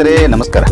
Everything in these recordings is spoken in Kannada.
ಸ್ನೇಹಿತರೆ, ನಮಸ್ಕಾರ.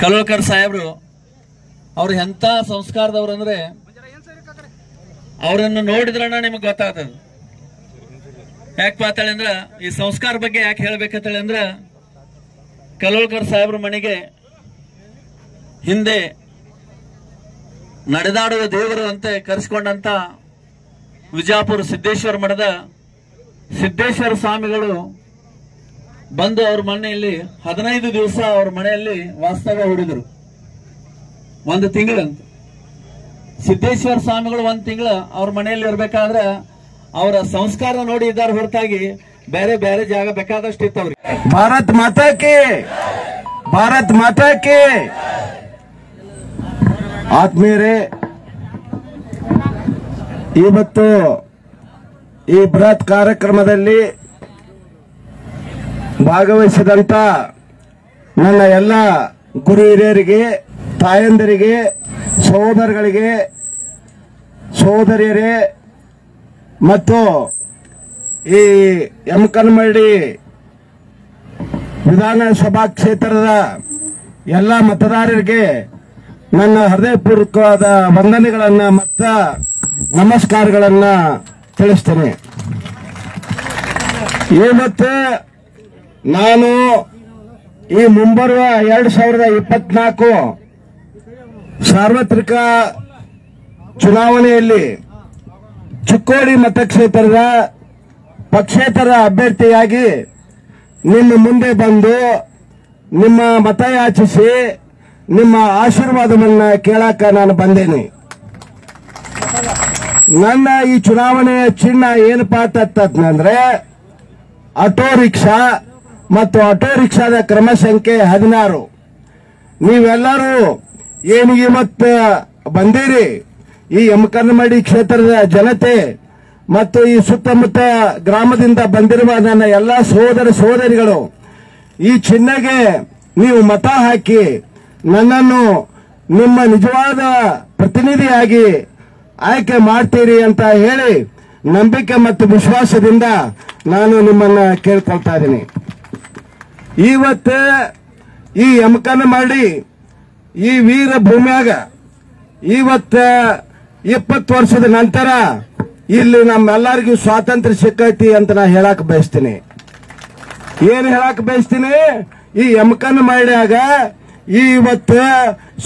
ಕಲೋಳ್ಕರ್ ಸಾಹೇಬ್ರು ಅವ್ರು ಎಂತ ಸಂಸ್ಕಾರದವ್ರು ಅಂದ್ರೆ ಅವರನ್ನು ನೋಡಿದ್ರಣ್ಣ ನಿಮಗೆ ಗೊತ್ತಾಗ್ತದ. ಯಾಕೆ ಪಾತಾಳೆ ಅಂದ್ರ ಈ ಸಂಸ್ಕಾರ ಬಗ್ಗೆ ಯಾಕೆ ಹೇಳ್ಬೇಕಂತೇಳಿ ಅಂದ್ರ ಕಲೋಳ್ಕರ್ ಸಾಹೇಬ್ರ ಮನೆಗೆ ಹಿಂದೆ ನಡೆದಾಡುವ ದೇವರು ಅಂತೆ ಕರೆಸಿಕೊಂಡಂತ ವಿಜಾಪುರ ಸಿದ್ದೇಶ್ವರ ಮಠದ ಸಿದ್ದೇಶ್ವರ ಸ್ವಾಮಿಗಳು ಬಂದು ಅವ್ರ ಮನೆಯಲ್ಲಿ 15 ದಿವಸ ಅವ್ರ ಮನೆಯಲ್ಲಿ ವಾಸ್ತವ್ಯ ಹೂಡಿದ್ರು. 1 ತಿಂಗಳಂತ ಸಿದ್ದೇಶ್ವರ ಸ್ವಾಮಿಗಳು 1 ತಿಂಗಳ ಅವ್ರ ಮನೆಯಲ್ಲಿ ಇರ್ಬೇಕಾದ್ರೆ ಅವರ ಸಂಸ್ಕಾರ ನೋಡಿ ಇದ್ದಾರೆ ಹೊರತಾಗಿ ಬೇರೆ ಬೇರೆ ಜಾಗ ಬೇಕಾದಷ್ಟು ಇತ್ತವ್ರಿ. ಭಾರತ್ ಮಾತಾ ಕಿ ಆತ್ಮೀಯರೇ, ಇವತ್ತು ಈ ಬೃಹತ್ ಕಾರ್ಯಕ್ರಮದಲ್ಲಿ ಭಾಗವಹಿಸಿದಂತ ನನ್ನ ಎಲ್ಲ ಗುರು ಹಿರಿಯರಿಗೆ, ತಾಯಂದಿರಿಗೆ, ಸಹೋದರಗಳಿಗೆ, ಸಹೋದರಿಯರೇ ಮತ್ತು ಈ ಯಮಕನಮರಡಿ ವಿಧಾನಸಭಾ ಕ್ಷೇತ್ರದ ಎಲ್ಲ ಮತದಾರರಿಗೆ ನನ್ನ ಹೃದಯಪೂರ್ವಕವಾದ ವಂದನೆಗಳನ್ನ ಮತ್ತು ನಮಸ್ಕಾರಗಳನ್ನ ತಿಳಿಸ್ತೇನೆ. ಇವತ್ತು ನಾನು ಈ ಮುಂಬರುವ 2024 ಸಾರ್ವತ್ರಿಕ ಚುನಾವಣೆಯಲ್ಲಿ ಚಿಕ್ಕೋಡಿ ಮತಕ್ಷೇತ್ರದ ಪಕ್ಷೇತರ ಅಭ್ಯರ್ಥಿಯಾಗಿ ನಿಮ್ಮ ಮುಂದೆ ಬಂದು ನಿಮ್ಮ ಮತ ಯಾಚಿಸಿ ನಿಮ್ಮ ಆಶೀರ್ವಾದವನ್ನ ಕೇಳಾಕ ನಾನು ಬಂದೇನೆ. ನನ್ನ ಈ ಚುನಾವಣೆಯ ಚಿಹ್ನ ಏನಪ್ಪಾ ಅಂತಂದ್ರೆ ಆಟೋ ರಿಕ್ಷಾ ಮತ್ತು ಆಟೋ ರಿಕ್ಷಾದ ಕ್ರಮ ಸಂಖ್ಯೆ 16. ನೀವೆಲ್ಲರೂ ಏನು ಇವತ್ತು ಬಂದಿರಿ, ಈ ಯಮಕನಮರಡಿ ಕ್ಷೇತ್ರದ ಜನತೆ ಮತ್ತು ಈ ಸುತ್ತಮುತ್ತ ಗ್ರಾಮದಿಂದ ಬಂದಿರುವ ನನ್ನ ಎಲ್ಲ ಸಹೋದರ ಸಹೋದರಿಗಳು ಈ ಚಿಹ್ನೆಗೆ ನೀವು ಮತ ಹಾಕಿ ನನ್ನನ್ನು ನಿಮ್ಮ ನಿಜವಾದ ಪ್ರತಿನಿಧಿಯಾಗಿ ಆಯ್ಕೆ ಮಾಡ್ತೀರಿ ಅಂತ ಹೇಳಿ ನಂಬಿಕೆ ಮತ್ತು ವಿಶ್ವಾಸದಿಂದ ನಾನು ನಿಮ್ಮನ್ನ ಕೇಳ್ಕೊಳ್ತಾ ಇದ್ದೀನಿ. ಇವತ್ತು ಈ ಯಮಕನಮರಡಿ ಈ ವೀರ ಭೂಮಿಯಾಗ ಇವತ್ತ 20 ವರ್ಷದ ನಂತರ ಇಲ್ಲಿ ನಮ್ಮೆಲ್ಲರಿಗೂ ಸ್ವಾತಂತ್ರ್ಯ ಸಿಕ್ಕೈತಿ ಅಂತ ನಾ ಹೇಳಕ್ ಬಯಸ್ತೀನಿ. ಏನ್ ಹೇಳಕ್ ಬಯಸ್ತೀನಿ, ಈ ಯಮಕನಮರಡಿಯಾಗ ಇವತ್ತು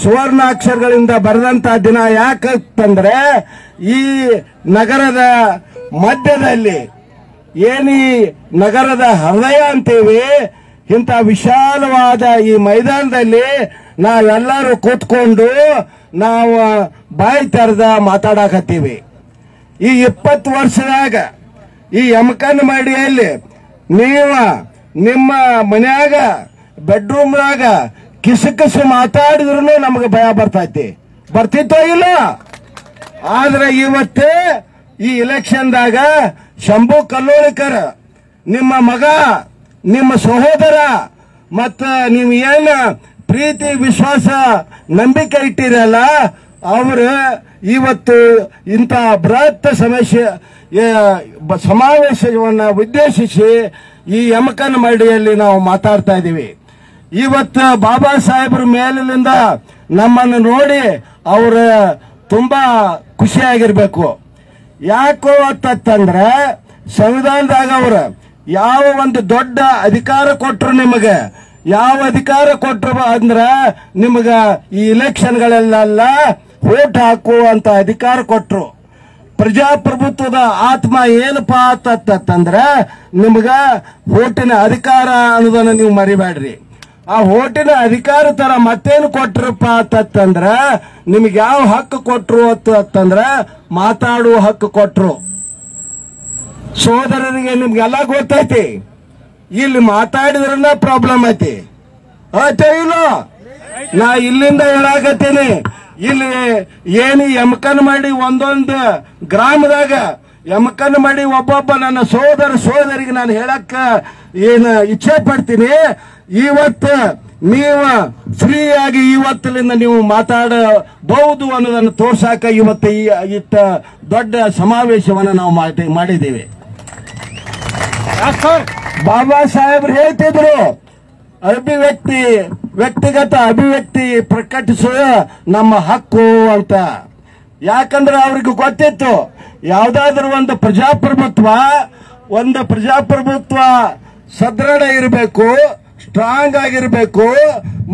ಸುವರ್ಣಾಕ್ಷರಗಳಿಂದ ಬರೆದಂತ ದಿನ ಯಾಕಂತಂದ್ರೆ ಈ ನಗರದ ಮಧ್ಯದಲ್ಲಿ ಏನಿ ನಗರದ ಹೃದಯ ಅಂತೀವಿ, ಇಂಥ ವಿಶಾಲವಾದ ಈ ಮೈದಾನದಲ್ಲಿ ನಾವೆಲ್ಲರೂ ಕೂತ್ಕೊಂಡು ನಾವು ಬಾಯಿ ತೆರೆದ ಮಾತಾಡಕತ್ತೀವಿ. ಈ 20 ವರ್ಷದಾಗ ಈ ಯಮಕನಮರಡಿಯಲ್ಲಿ ನೀವು ನಿಮ್ಮ ಮನ್ಯಾಗ ಬೆಡ್ರೂಮ್ನಾಗ ಕಿಸು ಮಾತಾಡಿದ್ರು ನಮಗೆ ಭಯ ಬರ್ತಿತ್ತೋ ಇಲ್ಲ. ಆದ್ರೆ ಇವತ್ತು ಈ ಇಲೆಕ್ಷನ್ದಾಗ ಶಂಭು ಕಲ್ಲೋಳಿಕರ್ ನಿಮ್ಮ ಮಗ, ನಿಮ್ಮ ಸಹೋದರ ಮತ್ತ ನೀವು ಏನು ಪ್ರೀತಿ ವಿಶ್ವಾಸ ನಂಬಿಕೆ ಇಟ್ಟಿರಲ್ಲ ಅವರು ಇವತ್ತು ಇಂಥ ಬೃಹತ್ ಸಮಾವೇಶವನ್ನು ಉದ್ದೇಶಿಸಿ ಈ ಯಮಕನಮರಡಿಯಲ್ಲಿ ನಾವು ಮಾತಾಡ್ತಾ ಇದ್ದೀವಿ. ಇವತ್ತು ಬಾಬಾ ಸಾಹೇಬ್ರ ಮೇಲಿನಿಂದ ನಮ್ಮನ್ನು ನೋಡಿ ಅವರ ತುಂಬಾ ಖುಷಿಯಾಗಿರ್ಬೇಕು. ಯಾಕೋ ಅಂತಂದ್ರೆ ಸಂವಿಧಾನದಾಗ ಅವರು ಯಾವ ಒಂದು ದೊಡ್ಡ ಅಧಿಕಾರ ಕೊಟ್ರು, ನಿಮಗೆ ಯಾವ ಅಧಿಕಾರ ಕೊಟ್ರು ಅಂದ್ರೆ ನಿಮಗ ಈ ಇಲೆಕ್ಷನ್ಗಳೆಲ್ಲ ವೋಟ್ ಹಾಕುವಂತ ಅಧಿಕಾರ ಕೊಟ್ರು. ಪ್ರಜಾಪ್ರಭುತ್ವದ ಆತ್ಮ ಏನಪ್ಪಾ ಅಂತಂದ್ರೆ ನಿಮಗ ವೋಟಿನ ಅಧಿಕಾರ ಅನ್ನೋದನ್ನ ನೀವು ಮರಿಬೇಡ್ರಿ. ಆ ಓಟಿನ ಅಧಿಕಾರ ತರ ಮತ್ತೇನು ಕೊಟ್ರಪ್ಪ ಅಂತಂದ್ರ ನಿಮ್ಗೆ ಯಾವ ಹಕ್ಕು ಕೊಟ್ರು ಅಂತಂದ್ರ ಮಾತಾಡುವ ಹಕ್ಕು ಕೊಟ್ರು. ಸೋದರರಿಗೆ ನಿಮ್ಗೆಲ್ಲ ಗೊತ್ತೈತಿ, ಇಲ್ಲಿ ಮಾತಾಡಿದ್ರನ್ನ ಪ್ರಾಬ್ಲಮ್ ಐತಿ. ಇಲ್ಲ ನಾ ಇಲ್ಲಿಂದ ಹೇಳಾಕತ್ತೀನಿ, ಇಲ್ಲಿ ಏನು ಎಮಕನ್ ಮಾಡಿ ಒಂದೊಂದು ಗ್ರಾಮದಾಗ ಎಮಕನ್ ಮಾಡಿ ಒಬ್ಬೊಬ್ಬ ನನ್ನ ಸೋದರಿಗೆ ನಾನು ಹೇಳಕ್ಕ ಏನು ಇಚ್ಛೆ ಪಡ್ತೀನಿ. ಇವತ್ತು ನೀವು ಫ್ರೀ ಆಗಿ ಇವತ್ತಿನಿಂದ ನೀವು ಮಾತಾಡಬಹುದು ಅನ್ನೋದನ್ನು ತೋರ್ಸಾಕ ಇವತ್ತು ಇಷ್ಟ ದೊಡ್ಡ ಸಮಾವೇಶವನ್ನು ನಾವು ಮಾಡಿದ್ದೀವಿ. ಬಾಬಾ ಸಾಹೇಬ್ರು ಹೇಳ್ತಿದ್ರು, ವ್ಯಕ್ತಿಗತ ಅಭಿವ್ಯಕ್ತಿ ಪ್ರಕಟಿಸುವ ನಮ್ಮ ಹಕ್ಕು ಅಂತ. ಯಾಕಂದ್ರೆ ಅವ್ರಿಗೆ ಗೊತ್ತಿತ್ತು, ಯಾವ್ದಾದ್ರು ಒಂದು ಪ್ರಜಾಪ್ರಭುತ್ವ ಸದೃಢ ಇರಬೇಕು, ಸ್ಟ್ರಾಂಗ್ ಆಗಿರ್ಬೇಕು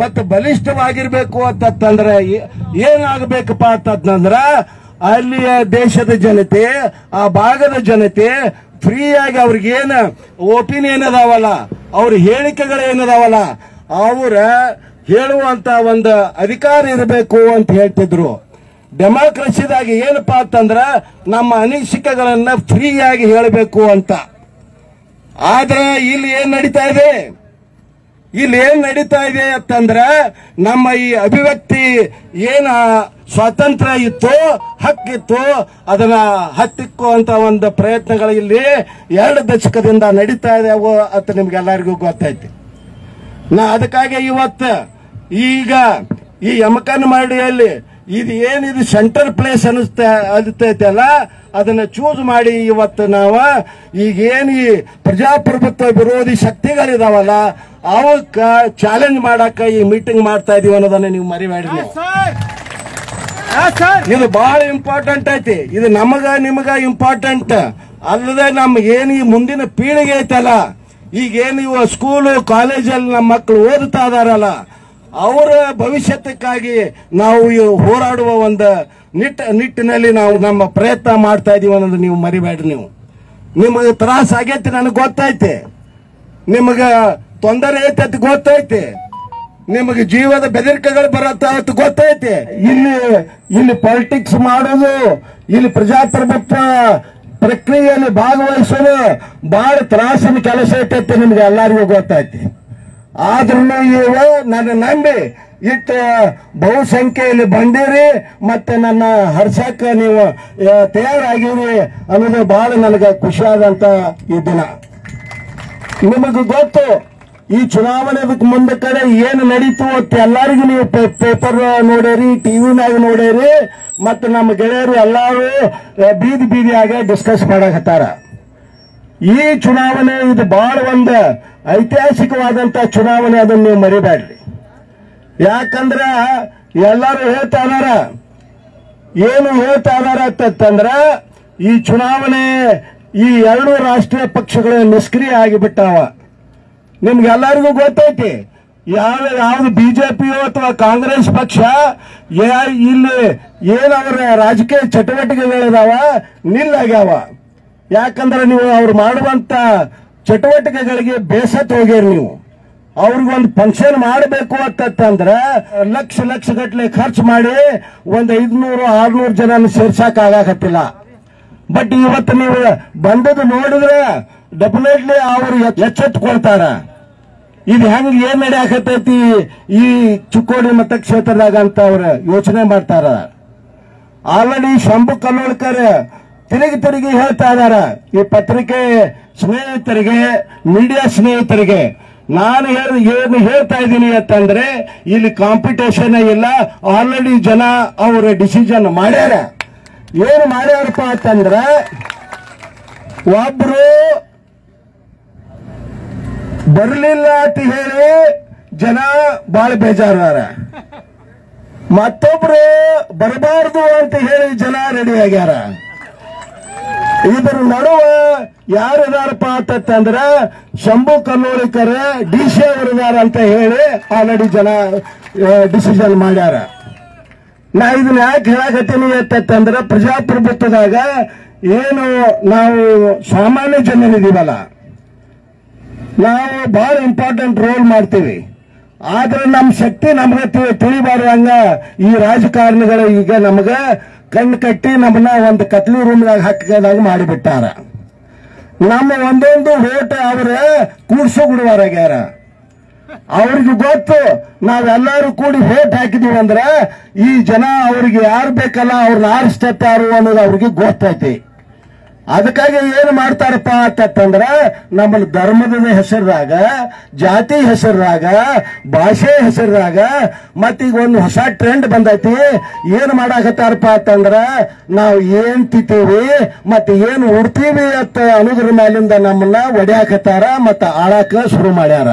ಮತ್ತು ಬಲಿಷ್ಠವಾಗಿರ್ಬೇಕು ಅಂತಂದ್ರೆ ಏನಾಗಬೇಕಪ್ಪ ಅಂತಂದ್ರ ಅಲ್ಲಿಯ ದೇಶದ ಜನತೆ, ಆ ಭಾಗದ ಜನತೆ ಫ್ರೀಯಾಗಿ ಅವ್ರಿಗೇನು ಒಪಿನಿಯನ್ ಅದಾವಲ್ಲ, ಅವ್ರ ಹೇಳಿಕೆಗಳೇನದಾವಲ್ಲ, ಅವರ ಹೇಳುವಂತ ಒಂದು ಅಧಿಕಾರ ಇರಬೇಕು ಅಂತ ಹೇಳ್ತಿದ್ರು. ಡೆಮಾಕ್ರಸಿದಾಗ ಏನಪ್ಪಾ ಅಂತಂದ್ರ ನಮ್ಮ ಅನಿಸಿಕೆಗಳನ್ನ ಫ್ರೀಯಾಗಿ ಹೇಳಬೇಕು ಅಂತ. ಆದ್ರೆ ಇಲ್ಲಿ ಏನ್ ನಡೀತಾ ಇದೆ ಅಂತಂದ್ರ ನಮ್ಮ ಈ ಅಭಿವ್ಯಕ್ತಿ ಏನ ಸ್ವಾತಂತ್ರ್ಯ ಇತ್ತು, ಹಕ್ಕಿತ್ತು, ಅದನ್ನ ಹತ್ತಿಕ್ಕುವಂತ ಒಂದು ಪ್ರಯತ್ನಗಳು ಇಲ್ಲಿ 2 ದಶಕದಿಂದ ನಡೀತಾ ಇದೆ ಅಂತ ನಿಮ್ಗೆಲ್ಲರಿಗೂ ಗೊತ್ತೈತಿ. ಅದಕ್ಕಾಗಿ ಇವತ್ತು ಈಗ ಈ ಯಮಕನಮರಡಿಯಲ್ಲಿ ಇದು ಸೆಂಟರ್ ಪ್ಲೇಸ್ ಅನಿಸ್ತೈತಲ್ಲ, ಅದನ್ನ ಚೂಸ್ ಮಾಡಿ ಇವತ್ತು ನಾವು ಈಗೇನು ಈ ಪ್ರಜಾಪ್ರಭುತ್ವ ವಿರೋಧಿ ಶಕ್ತಿಗಳಿದಾವಲ್ಲ ಅವಕ್ಕ ಚಾಲೆಂಜ್ ಮಾಡಾಕ ಈ ಮೀಟಿಂಗ್ ಮಾಡ್ತಾ ಇದೀವಿ ಅನ್ನೋದನ್ನ ನೀವು ಮರಿಬೇಡಿ. ಇದು ಬಹಳ ಇಂಪಾರ್ಟೆಂಟ್ ಐತಿ. ಇದು ನಿಮಗ ಇಂಪಾರ್ಟೆಂಟ್ ಅಲ್ಲದೆ ಏನು ಈ ಮುಂದಿನ ಪೀಳಿಗೆ ಐತಲ್ಲ, ಈಗೇನು ಇವ ಸ್ಕೂಲು ಕಾಲೇಜಲ್ಲಿ ನಮ್ಮ ಮಕ್ಕಳು ಓದುತ್ತಾ ಇದಾರಲ್ಲ, ಅವರ ಭವಿಷ್ಯಕ್ಕಾಗಿ ನಾವು ಹೋರಾಡುವ ಒಂದು ನಿಟ್ಟಿನಲ್ಲಿ ನಾವು ನಮ್ಮ ಪ್ರಯತ್ನ ಮಾಡ್ತಾ ಇದೀವಿ ಅನ್ನೋದು ನೀವು ಮರಿಬೇಡ್ರಿ. ನಿಮಗೆ ತ್ರಾಸ ಆಗೈತಿ, ನನಗೆ ಗೊತ್ತೈತೆ. ನಿಮಗ ತೊಂದರೆ ಐತೆ ಅಂತ ಗೊತ್ತೈತೆ. ನಿಮಗೆ ಜೀವದ ಬೆದರಿಕೆಗಳು ಬರತ್ತ ಗೊತ್ತೈತೆ. ಇಲ್ಲಿ ಪಾಲಿಟಿಕ್ಸ್ ಮಾಡೋದು, ಇಲ್ಲಿ ಪ್ರಜಾಪ್ರಭುತ್ವ ಪ್ರಕ್ರಿಯೆಯಲ್ಲಿ ಭಾಗವಹಿಸೋದು ಬಹಳ ತ್ರಾಸಿನ ಕೆಲಸ ಐತೆ, ನಿಮ್ಗೆ ಎಲ್ಲರಿಗೂ ಗೊತ್ತೈತಿ. ಆದ್ರೂ ನನ್ನ ನಂಬಿ ಬಹುಸಂಖ್ಯೆಯಲ್ಲಿ ಬಂದಿರಿ ಮತ್ತೆ ನನ್ನ ಹರ್ಸಕ್ಕ ನೀವು ತಯಾರಾಗಿರಿ ಅನ್ನೋದು ಬಹಳ ನನಗೆ ಖುಷಿಯಾದಂತ ಈ ದಿನ. ನಿಮಗೆ ಗೊತ್ತು, ಈ ಚುನಾವಣೆ ಮುಂದೆ ಕಡೆ ಏನು ನಡೀತು ಅಂತ ಎಲ್ಲರಿಗೂ ನೀವು ಪೇಪರ್ ನೋಡೇರಿ, ಟಿವಿನಾಗ ನೋಡೇರಿ, ಮತ್ತು ನಮ್ಮ ಗೆಳೆಯರು ಎಲ್ಲರೂ ಬೀದಿಯಾಗ ಡಿಸ್ಕಸ್ ಮಾಡಕತ್ತಾರ. ಈ ಚುನಾವಣೆ ಇದು ಬಹಳ ಒಂದು ಐತಿಹಾಸಿಕವಾದಂತ ಚುನಾವಣೆ, ಅದನ್ನು ನೀವು ಮರಿಬೇಡ್ರಿ. ಯಾಕಂದ್ರ ಎಲ್ಲರೂ ಹೇಳ್ತಾ ಇದಾರ ಅಂತಂದ್ರ ಈ ಚುನಾವಣೆ ಈ 2 ರಾಷ್ಟ್ರೀಯ ಪಕ್ಷಗಳು ನಿಷ್ಕ್ರಿಯ ಆಗಿಬಿಟ್ಟಾವ. ನಿಮ್ಗೆಲ್ಲರಿಗೂ ಗೊತ್ತೈತಿ, ಯಾವ್ದು ಬಿಜೆಪಿಯೋ ಅಥವಾ ಕಾಂಗ್ರೆಸ್ ಪಕ್ಷ ಇಲ್ಲಿ ಏನವರ ರಾಜಕೀಯ ಚಟುವಟಿಕೆಗಳಿದಾವ ನಿಲ್ಲಾಗ್ಯಾವ. ಯಾಕಂದ್ರೆ ನೀವು ಅವ್ರು ಮಾಡುವಂತ ಚಟುವಟಿಕೆಗಳಿಗೆ ಬೇಸತ್ತು ಹೋಗ್ಯಾರ. ನೀವು ಅವ್ರಿಗೊಂದು ಫಂಕ್ಷನ್ ಮಾಡಬೇಕು ಅಂತಂದ್ರೆ ಲಕ್ಷ ಗಟ್ಟಲೆ ಖರ್ಚು ಮಾಡಿ ಒಂದು 500-600 ಜನ ಸೇರ್ಸಕ್ ಆಗಾಕತ್ತಿಲ್ಲ. ಬಟ್ ಇವತ್ತು ನೀವು ಬಂದದ್ದು ನೋಡಿದ್ರೆ ಡೆಫಿನೆಟ್ಲಿ ಅವರು ಎಚ್ಚೆತ್ತುಕೊಳ್ತಾರ. ಇದು ಹೆಂಗ್ ಏನ್ ನಡೆಯಾಕತೈತಿ ಈ ಚಿಕ್ಕೋಡಿ ಮತಕ್ಷೇತ್ರದಾಗ ಅಂತ ಅವ್ರು ಯೋಚನೆ ಮಾಡ್ತಾರ. ಆಲ್ರೆಡಿ ಶಂಭು ಕಲ್ಲೋಳ್ಕರ್ ತಿರುಗಿ ಹೇಳ್ತಾ ಇದಾರ ಈ ಪತ್ರಿಕೆ ಸ್ನೇಹಿತರಿಗೆ, ಮೀಡಿಯಾ ಸ್ನೇಹಿತರಿಗೆ. ನಾನು ಏನು ಹೇಳ್ತಾ ಇದ್ದೀನಿ ಅಂತಂದ್ರೆ ಇಲ್ಲಿ ಕಾಂಪಿಟೇಷನ್ ಇಲ್ಲ. ಆಲ್ರೆಡಿ ಜನ ಅವರು ಡಿಸಿಷನ್ ಮಾಡ್ಯಾರ. ಏನು ಮಾಡ್ಯಾರಪ್ಪ ಅಂತಂದ್ರ, ಒಬ್ರು ಬರಲಿಲ್ಲ ಅಂತ ಹೇಳಿ ಜನ ಬಹಳ ಬೇಜಾರಾರ, ಮತ್ತೊಬ್ರು ಬರಬಾರ್ದು ಅಂತ ಹೇಳಿ ಜನ ರೆಡಿ ಆಗ್ಯಾರ. ಇದರ ನಡುವೆ ಯಾರಿದಾರಪ್ಪ ಅಂತಂದ್ರ ಶಂಭು ಕಲ್ಲೋಳಿಕರ್ ಡಿಸಿ ಅವರಿದಾರ ಅಂತ ಹೇಳಿ ಆಲ್ರೆಡಿ ಜನ ಡಿಸಿಷನ್ ಮಾಡ್ಯಾರ. ನಾ ಇದನ್ನ ಯಾಕೆ ಹೇಳಕತ್ತೀನಿ ಅಂತಂದ್ರ, ಪ್ರಜಾಪ್ರಭುತ್ವದಾಗ ಏನು ನಾವು ಸಾಮಾನ್ಯ ಜನರಿದೀವಲ್ಲ, ನಾವು ಬಹಳ ಇಂಪಾರ್ಟೆಂಟ್ ರೋಲ್ ಮಾಡ್ತೀವಿ. ಆದ್ರೆ ನಮ್ಮ ಶಕ್ತಿ ನಮ್ಗೆ ತಿಳಿಬಾರ್ದಂಗ ಈ ರಾಜಕಾರಣಿಗಳು ಈಗ ನಮಗ ಕಣ್ಣು ಕಟ್ಟಿ ನಮ್ಮನ್ನ ಒಂದು ಕತ್ಲಿ ರೂಮ್ದಾಗ ಹಾಕಿದಾಗ ಮಾಡಿಬಿಟ್ಟಾರ. ನಮ್ಮ ಒಂದೊಂದು ಓಟ್ ಅವ್ರ ಕೂಡ್ಸೋ ಗುಡುವಾರಾಗ್ಯಾರ. ಅವ್ರಿಗೆ ಗೊತ್ತು ನಾವೆಲ್ಲರೂ ಕೂಡಿ ಓಟ್ ಹಾಕಿದೀವಿ ಅಂದ್ರ ಈ ಜನ ಅವ್ರಿಗೆ ಯಾರು ಬೇಕಲ್ಲ ಅವ್ರನ್ನ ಆರಿಸ್ತಾರು ಅನ್ನೋದು ಅವ್ರಿಗೆ ಗೊತ್ತೈತಿ. ಅದಕ್ಕಾಗಿ ಏನು ಮಾಡ್ತಾರಪ್ಪ ಅಂತಂದ್ರ ನಮ್ಮ ಧರ್ಮದ ಹೆಸರಾಗ, ಜಾತಿ ಹೆಸರಾಗ, ಭಾಷೆ ಹೆಸರಾಗ ಮತ್ತೀಗ ಒಂದು ಹೊಸ ಟ್ರೆಂಡ್ ಬಂದೈತಿ. ಏನ್ ಮಾಡಾಕತ್ತಾರಪ್ಪ ಅಂತಂದ್ರ ನಾವು ಏನ್ ತಿಂತೀವಿ ಮತ್ತೆ ಏನ್ ಉಡ್ತೀವಿ ಅಂತ ಅನ್ನೋದ್ರ ಮೇಲಿಂದ ನಮ್ಮನ್ನ ಒಡ್ಯಾಕತ್ತಾರ ಮತ್ತ ಆಳಾಕ ಶುರು ಮಾಡ್ಯಾರ.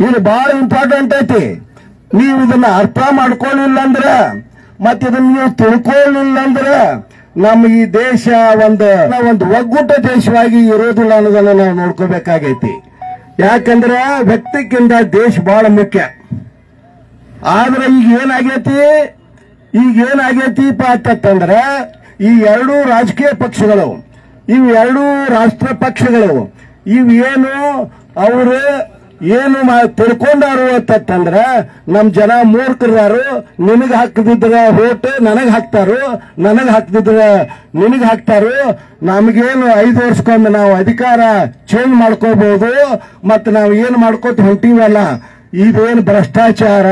ಇದು ಬಹಳ ಇಂಪಾರ್ಟೆಂಟ್ ಐತಿ. ನೀವು ಇದನ್ನ ಅರ್ಥ ಮಾಡ್ಕೊಳ್ಳಿಲ್ಲ ಅಂದ್ರ ಮತ್ತೆ ಇದನ್ನ ನೀವು ತಿಳ್ಕೊಳ್ಳಿಲ್ಲ ಅಂದ್ರ ನಮ್ಮ ಈ ದೇಶ ಒಂದು ಒಗ್ಗೂಟ ದೇಶವಾಗಿ ಇರೋದಿಲ್ಲ ಅನ್ನೋದನ್ನ ನಾವು ನೋಡ್ಕೋಬೇಕಾಗೈತಿ. ಯಾಕಂದ್ರೆ ವ್ಯಕ್ತಿಗಿಂತ ದೇಶ ಬಹಳ ಮುಖ್ಯ. ಆದ್ರೆ ಈಗ ಏನಾಗೈತಿಪ್ಪ ಅಂತಂದ್ರೆ ಈ ಎರಡೂ ರಾಜಕೀಯ ಪಕ್ಷಗಳು, ಇವು ಎರಡೂ ರಾಷ್ಟ್ರ ಪಕ್ಷಗಳು ಇವೇನು ಅವರು ಏನು ತಿಳ್ಕೊಂಡಾರು ಅಂತಂದ್ರ ನಮ್ ಜನ ಮೂರ್ಖರಾರು. ನಿನಗ್ ಹಾಕದಿದ್ರ ಓಟ್ ನನಗ್ ಹಾಕ್ತಾರು, ನನಗ್ ಹಾಕದಿದ್ರ ನಿನಗ್ ಹಾಕ್ತಾರು. ನಮಗೇನು 5 ವರ್ಷಕ್ಕೊಮ್ಮೆ ನಾವು ಅಧಿಕಾರ ಚೇಂಜ್ ಮಾಡ್ಕೋಬಹುದು. ಮತ್ ನಾವು ಏನ್ ಮಾಡ್ಕೋತ ಹೊಂಟಿವಲ್ಲ ಇದೇನು ಭ್ರಷ್ಟಾಚಾರ,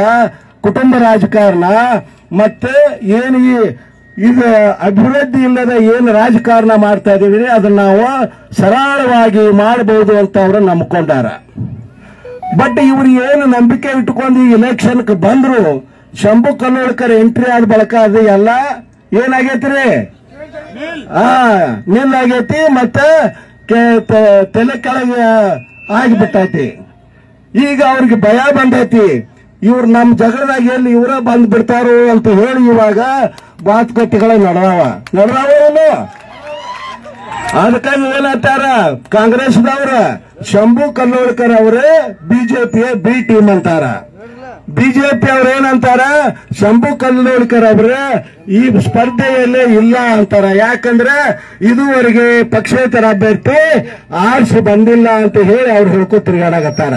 ಕುಟುಂಬ ರಾಜಕಾರಣ ಮತ್ತೆ ಏನು ಇದು ಅಭಿವೃದ್ಧಿ ಇಲ್ಲದ ಏನು ರಾಜಕಾರಣ ಮಾಡ್ತಾ ಇದೀವಿ ಅದನ್ನ ನಾವು ಸರಳವಾಗಿ ಮಾಡಬಹುದು ಅಂತ ಅವರು ನಂಬ್ಕೊಂಡಾರ. ಬಟ್ ಇವ್ರು ಏನು ನಂಬಿಕೆ ಇಟ್ಕೊಂಡು ಈ ಎಲೆಕ್ಷನ್ಗೆ ಬಂದ್ರು, ಶಂಭು ಕಲ್ಲೋಳ್ಕರ್ ಎಂಟ್ರಿ ಆದ ಬಳಕ ಅದು ಎಲ್ಲ ಏನಾಗೈತ್ರಿ ನಿಲ್ಲಾಗೈತಿ ಮತ್ತೆ ತಲೆ ಕೆಳಗೆ ಆಗಿಬಿಟ್ಟೈತಿ. ಈಗ ಅವ್ರಿಗೆ ಭಯ ಬಂದೈತಿ. ಇವ್ರು ನಮ್ಮ ಜಗಳದಾಗ ಎಲ್ಲಿ ಇವರ ಬಂದ್ ಬಿಡ್ತಾರೋ ಅಂತ ಹೇಳಿ ಇವಾಗ ಮಾತುಕತೆಗಳು ನಡೆದಾವ. ಅದಕ್ಕಾಗಿ ಏನಂತಾರ ಕಾಂಗ್ರೆಸ್ದವ್ರ ಶಂಭು ಕಲ್ಲೋಳ್ಕರ್ ಅವರೇ ಬಿಜೆಪಿಯ ಬಿ ಟೀಮ್ ಅಂತಾರ. ಬಿಜೆಪಿ ಅವ್ರ ಏನಂತಾರ ಶಂಭು ಕಲ್ಲೋಳ್ಕರ್ ಅವರೇ ಈ ಸ್ಪರ್ಧೆಯಲ್ಲೇ ಇಲ್ಲ ಅಂತಾರ. ಯಾಕಂದ್ರೆ ಇದುವರೆಗೆ ಪಕ್ಷೇತರ ಅಭ್ಯರ್ಥಿ ಆರ್ಸಿ ಬಂದಿಲ್ಲ ಅಂತ ಹೇಳಿ ಅವ್ರು ಹೇಳ್ಕೊ ತಿರುಗಾಡಕತ್ತಾರ.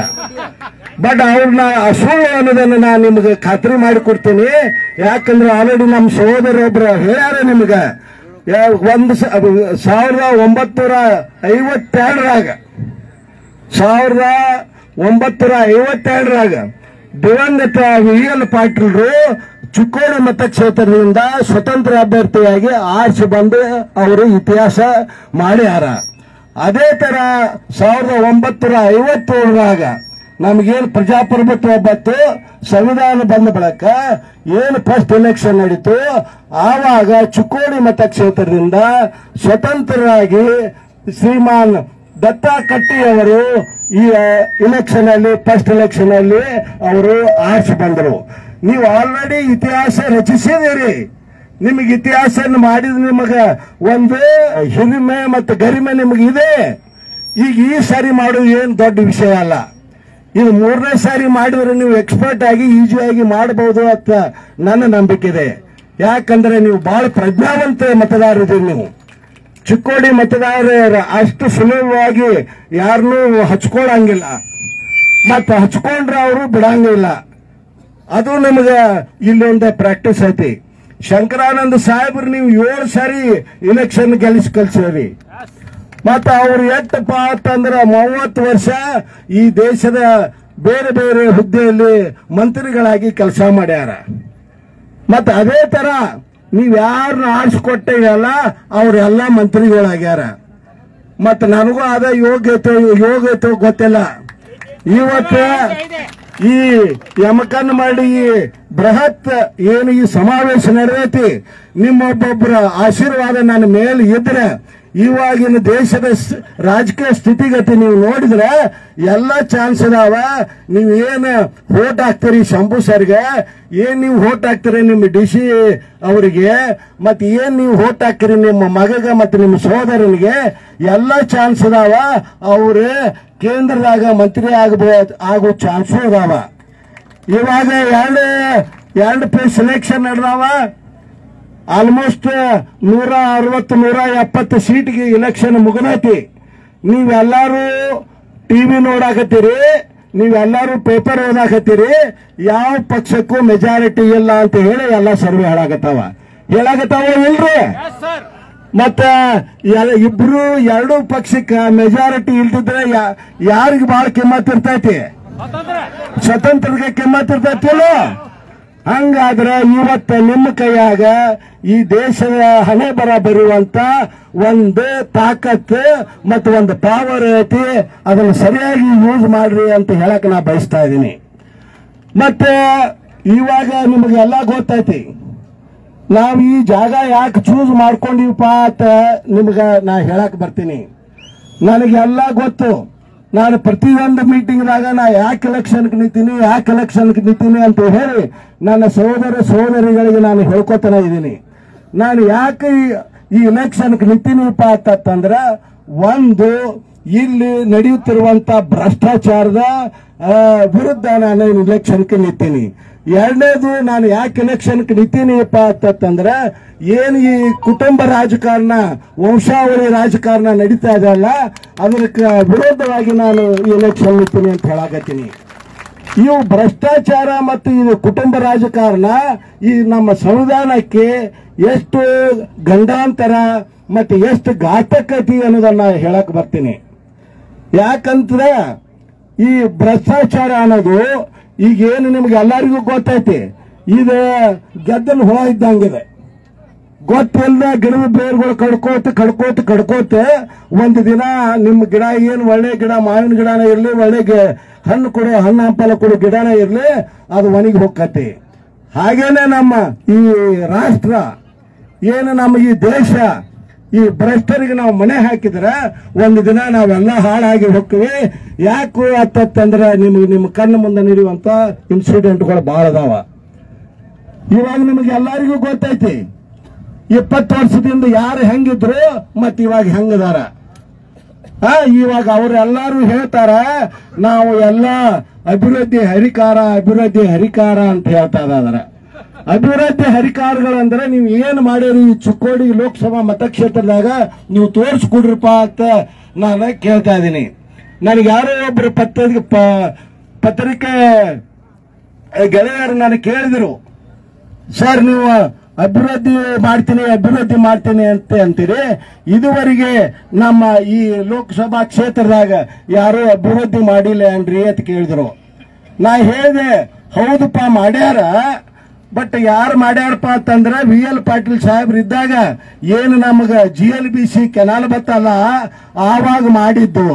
ಬಟ್ ಅವ್ರನ್ನ ಸುಳ್ಳು ಅನ್ನೋದನ್ನ ನಾನು ನಿಮ್ಗೆ ಖಾತ್ರಿ ಮಾಡಿಕೊಡ್ತೀನಿ. ಯಾಕಂದ್ರೆ ಆಲ್ರೆಡಿ ನಮ್ಮ ಸಹೋದರೊಬ್ರು ಹೇಳ್ಯಾರ ನಿಮ್ಗೆ 1952ರಾಗ ದಿವಂಗತ VL ಪಾಟೀಲ್ರು ಚಿಕ್ಕೋಡಿ ಮತಕ್ಷೇತ್ರದಿಂದ ಸ್ವತಂತ್ರ ಅಭ್ಯರ್ಥಿಯಾಗಿ ಆರ್ಸಿ ಬಂದು ಅವರು ಇತಿಹಾಸ ಮಾಡ್ಯಾರ. ಅದೇ ತರ 1957ರಾಗ ನಮಗೇನು ಪ್ರಜಾಪ್ರಭುತ್ವ ಬತ್ತು, ಸಂವಿಧಾನ ಬಂದ ಬಳಿಕ ಏನು ಫಸ್ಟ್ ಎಲೆಕ್ಷನ್ ನಡೀತು ಆವಾಗ ಚಿಕ್ಕೋಡಿ ಮತಕ್ಷೇತ್ರದಿಂದ ಸ್ವತಂತ್ರರಾಗಿ ಶ್ರೀಮಾನ್ ದತ್ತಾ ಕಟ್ಟಿ ಅವರು ಈ ಎಲೆಕ್ಷನ್ ಅಲ್ಲಿ ಫಸ್ಟ್ ಎಲೆಕ್ಷನ್ ಅಲ್ಲಿ ಅವರು ಆರ್ಸಿ ಬಂದರು. ನೀವು ಆಲ್ರೆಡಿ ಇತಿಹಾಸ ರಚಿಸಿದಿರಿ. ನಿಮಗೆ ಇತಿಹಾಸ ಮಾಡಿದ ನಿಮಗ ಒಂದು ಹಿರಿಮೆ ಮತ್ತು ಗರಿಮೆ ನಿಮಗಿದೆ. ಈಗ ಈ ಸಾರಿ ಮಾಡೋದು ಏನು ದೊಡ್ಡ ವಿಷಯ ಅಲ್ಲ. ಇದು 3ನೇ ಸಾರಿ ಮಾಡಿದ್ರೆ ನೀವು ಎಕ್ಸ್ಪರ್ಟ್ ಆಗಿ ಈಸಿಯಾಗಿ ಮಾಡಬಹುದು ಅಂತ ನನ್ನ ನಂಬಿಕೆ ಇದೆ. ಯಾಕಂದ್ರೆ ನೀವು ಬಹಳ ಪ್ರಜ್ಞಾವಂತ ಮತದಾರರಿದ್ದೀರಿ. ನೀವು ಚಿಕ್ಕೋಡಿ ಮತದಾರರ ಅಷ್ಟು ಸುಲಭವಾಗಿ ಯಾರನ್ನೂ ಹಚ್ಕೊಳ್ಳಂಗಿಲ್ಲ, ಮತ್ತೆ ಹಚ್ಕೊಂಡ್ರೆ ಅವರು ಬಿಡಂಗಿಲ್ಲ. ಅದು ನಿಮಗೆ ಇಲ್ಲೊಂದು ಪ್ರಾಕ್ಟೀಸ್ ಐತಿ. ಶಂಕರಾನಂದ ಸಾಹೇಬ್ರು ನೀವು 7 ಸಾರಿ ಎಲೆಕ್ಷನ್ ಗೆಲ್ಲಿಸಿ ಕಲ್ಸಿರಿ. ಮತ್ತ ಅವ್ರು ಎಷ್ಟಪ್ಪ ಅಂತಂದ್ರೆ 30 ವರ್ಷ ಈ ದೇಶದ ಬೇರೆ ಬೇರೆ ಹುದ್ದೆಯಲ್ಲಿ ಮಂತ್ರಿಗಳಾಗಿ ಕೆಲಸ ಮಾಡ್ಯಾರ. ಮತ್ತ ಅದೇ ತರ ನೀವ್ ಯಾರನ್ನ ಆರಿಸ್ಕೊಟ್ಟಿರಲ್ಲ ಅವರೆಲ್ಲ ಮಂತ್ರಿಗಳಾಗ್ಯಾರ. ಮತ್ತ ನನಗೂ ಅದ ಯೋಗ್ಯತೆ ಗೊತ್ತಿಲ್ಲ. ಇವತ್ತು ಈ ಯಮಕನ್ ಮಾಡಿ ಬೃಹತ್ ಏನು ಈ ಸಮಾವೇಶ ನಡೆದೈತಿ, ನಿಮ್ಮೊಬ್ಬೊಬ್ಬರ ಆಶೀರ್ವಾದ ನನ್ನ ಮೇಲೆ ಇದ್ರೆ ಇವಾಗಿನ ದೇಶದ ರಾಜಕೀಯ ಸ್ಥಿತಿಗತಿ ನೀವು ನೋಡಿದ್ರೆ ಎಲ್ಲ ಚಾನ್ಸ್ ಅದಾವ. ನೀವು ಏನು ವೋಟ್ ಹಾಕ್ತೀರಿ ಶಂಭು ಸರ್ಗೆ, ಏನ್ ನೀವು ವೋಟ್ ಹಾಕ್ತೀರಿ ನಿಮ್ಮ DC ಅವರಿಗೆ, ಮತ್ತೆ ಏನ್ ನೀವು ವೋಟ್ ಹಾಕ್ತೀರಿ ನಿಮ್ಮ ಮಗಗ ಮತ್ತೆ ನಿಮ್ಮ ಸಹೋದರನಿಗೆ, ಎಲ್ಲ ಚಾನ್ಸ್ ಅದಾವ. ಅವ್ರು ಕೇಂದ್ರದಾಗ ಮಂತ್ರಿ ಆಗೋ ಚಾನ್ಸು ಅದಾವ. ಇವಾಗ ಎರಡು ಪೇ ಸೆಲೆಕ್ಷನ್ ನಡೆದಾವ. ಆಲ್ಮೋಸ್ಟ್ 160-170 ಸೀಟ್ಗೆ ಇಲೆಕ್ಷನ್ ಮುಗಿದೈತಿ. ನೀವೆಲ್ಲರೂ TV ನೋಡಾಕತ್ತೀರಿ. ನೀವೆಲ್ಲರೂ ಪೇಪರ್ ಓದಾಕತ್ತೀರಿ, ಯಾವ ಪಕ್ಷಕ್ಕೂ ಮೆಜಾರಿಟಿ ಇಲ್ಲ ಅಂತ ಹೇಳಿ ಎಲ್ಲ ಸರ್ವೆ ಹೇಳಾಗತ್ತಾವ ಇಲ್ರಿ? ಮತ್ತ ಇಬ್ರು ಎರಡೂ ಪಕ್ಷಕ್ಕೆ ಮೆಜಾರಿಟಿ ಇಲ್ದಿದ್ರೆ ಯಾರಿಗೆ ಬಹಳ ಕಿಮ್ಮತ್ ಇರ್ತೈತಿ? ಸ್ವತಂತ್ರಕ್ಕೆ ಕಿಮ್ಮತ್ ಇರ್ತೈತಿಲ್ಲ? ಹಂಗಾದ್ರೆ ಇವತ್ತ ನಿಮ್ಮ ಕೈಯಾಗ ಈ ದೇಶದ ಹಣೆ ಬರುವಂತ ಒಂದು ತಾಕತ್ತು ಮತ್ತು ಒಂದು ಪವರ್ ಐತಿ, ಅದನ್ನು ಸರಿಯಾಗಿ ಯೂಸ್ ಮಾಡ್ರಿ ಅಂತ ಹೇಳಕ್ ನಾ ಬಯಸ್ತಾ ಇದ್ದೀನಿ. ಮತ್ತೆ ಇವಾಗ ನಿಮಗೆಲ್ಲ ಗೊತ್ತೈತಿ ನಾವು ಈ ಜಾಗ ಯಾಕೆ ಚೂಸ್ ಮಾಡ್ಕೊಂಡಿವಪ್ಪ ಅಂತ ನಿಮ್ಗ ನಾ ಹೇಳಕ್ ಬರ್ತೀನಿ. ನನಗೆಲ್ಲ ಗೊತ್ತು. ನಾನು ಪ್ರತಿಯೊಂದು ಮೀಟಿಂಗ್ದಾಗ ನಾ ಯಾಕೆ ಎಲೆಕ್ಷನ್ಗೆ ನಿಂತೀನಿ ಅಂತ ಹೇಳಿ ನನ್ನ ಸಹೋದರಿಗಳಿಗೆ ನಾನು ಹೇಳ್ಕೊತಾನೆ ಇದ್ದೀನಿ. ನಾನು ಯಾಕೆ ಈ ಎಲೆಕ್ಷನ್ಗೆ ನಿಂತೀನಿಪ್ಪ ಅಂತಂದ್ರ, ಒಂದು ಇಲ್ಲಿ ನಡೆಯುತ್ತಿರುವಂತ ಭ್ರಷ್ಟಾಚಾರದ ವಿರುದ್ಧ ನಾನು ಎಲೆಕ್ಷನ್ಗೆ ನಿಂತೀನಿ. ಎರಡನೇದು, ನಾನು ಯಾಕೆ ಎಲೆಕ್ಷನ್ಗೆ ನಿಂತೀನಿಪ್ಪ ಅಂತಂದ್ರ, ಏನು ಈ ಕುಟುಂಬ ರಾಜಕಾರಣ, ವಂಶಾವಳಿ ರಾಜಕಾರಣ ನಡೀತಾ ಇದೆಯಲ್ಲ, ಅದಕ್ಕೆ ವಿರೋಧವಾಗಿ ನಾನು ಈ ಎಲೆಕ್ಷನ್ ನಿಂತೀನಿ ಅಂತ ಹೇಳಾಕತ್ತೀನಿ. ಇವು ಭ್ರಷ್ಟಾಚಾರ ಮತ್ತು ಇದು ಕುಟುಂಬ ರಾಜಕಾರಣ ಈ ನಮ್ಮ ಸಂವಿಧಾನಕ್ಕೆ ಎಷ್ಟು ಗಂಡಾಂತರ ಮತ್ತು ಎಷ್ಟು ಘಾತಕತೆ ಅನ್ನೋದನ್ನ ಹೇಳಕ್ ಬರ್ತೀನಿ. ಯಾಕಂದ್ರೆ ಈ ಭ್ರಷ್ಟಾಚಾರ ಅನ್ನೋದು ಈಗೇನು ನಿಮ್ಗೆ ಎಲ್ಲರಿಗೂ ಗೊತ್ತೈತಿ, ಇದು ಗೆದ್ದಲು ಹುಳ ಇದ್ದಂಗಿದೆ. ಗೊತ್ತಿಲ್ಲದ ಗಿಡದ ಬೇರುಗಳು ಕಡ್ಕೋತ ಒಂದು ದಿನ ನಿಮ್ಮ ಗಿಡ ಏನು ಒಳ್ಳೆ ಗಿಡ, ಮಾವಿನ ಗಿಡನೇ ಇರಲಿ, ಒಳ್ಳೆ ಹಣ್ಣು ಹಂಪಲ ಕೊಡೋ ಗಿಡನೇ ಇರಲಿ, ಅದು ಒಣಗಿ ಹೋಗತ್ತೆ. ಹಾಗೇನೆ ನಮ್ಮ ಈ ರಾಷ್ಟ್ರ ಏನು, ನಮ್ಮ ಈ ದೇಶ ಈ ಭ್ರಷ್ಟರಿಗೆ ನಾವು ಮನೆ ಹಾಕಿದ್ರೆ ಒಂದು ದಿನ ನಾವೆಲ್ಲ ಹಾಳಾಗಿ ಹೋಗ್ತೀವಿ. ಯಾಕು ಅಂತಂದ್ರೆ ನಿಮ್ಮ ಕಣ್ಣು ಮುಂದೆ ನಡೆಯುವಂತ ಇನ್ಸಿಡೆಂಟ್ಗಳು ಬಹಳ ಅದಾವ. ಇವಾಗ ನಿಮಗೆ ಎಲ್ಲರಿಗೂ ಗೊತ್ತೈತಿ 20 ವರ್ಷದಿಂದ ಯಾರು ಹೆಂಗಿದ್ರು ಮತ್ ಇವಾಗ ಹೆಂಗದಾರ. ಇವಾಗ ಅವರೆಲ್ಲರೂ ಹೇಳ್ತಾರ ನಾವು ಎಲ್ಲ ಅಭಿವೃದ್ಧಿ ಹರಿಕಾರ ಅಂತ ಹೇಳ್ತಾ ಇದಾರೆ. ಅಭಿವೃದ್ಧಿ ಹರಿಕಾರಗಳಂದ್ರೆ ನೀವು ಏನು ಮಾಡಿರಿ ಈ ಚಿಕ್ಕೋಡಿ ಲೋಕಸಭಾ ಮತಕ್ಷೇತ್ರದಾಗ ನೀವು ತೋರಿಸ್ಕೊಡ್ರಿಪ್ಪ ಅಂತ ನಾನು ಕೇಳ್ತಾ ಇದ್ದೀನಿ. ನನಗೆ ಯಾರೋ ಒಬ್ರು ಪತ್ರಿಕೆ ಗೆಳೆಯರು ನನಗೆ ಕೇಳಿದ್ರು, ಸರ್ ನೀವು ಅಭಿವೃದ್ಧಿ ಮಾಡ್ತೀನಿ ಅಂತೀರಿ, ಇದುವರೆಗೆ ನಮ್ಮ ಈ ಲೋಕಸಭಾ ಕ್ಷೇತ್ರದಾಗ ಯಾರು ಅಭಿವೃದ್ಧಿ ಮಾಡಿಲ್ಲ ಏನ್ರಿ ಅಂತ ಕೇಳಿದ್ರು. ನಾ ಹೇಳಿದೆ, ಹೌದಪ್ಪ ಮಾಡ್ಯಾರ, ಬಟ್ ಯಾರು ಮಾಡ್ಯಾರಪ್ಪ ಅಂತಂದ್ರೆ VL ಪಾಟೀಲ್ ಸಾಹೇಬ್ರು ಇದ್ದಾಗ ಏನು ನಮಗ GLBC ಕೆನಾಲ್ ಬತ್ತಲ್ಲ ಆವಾಗ ಮಾಡಿದ್ದು.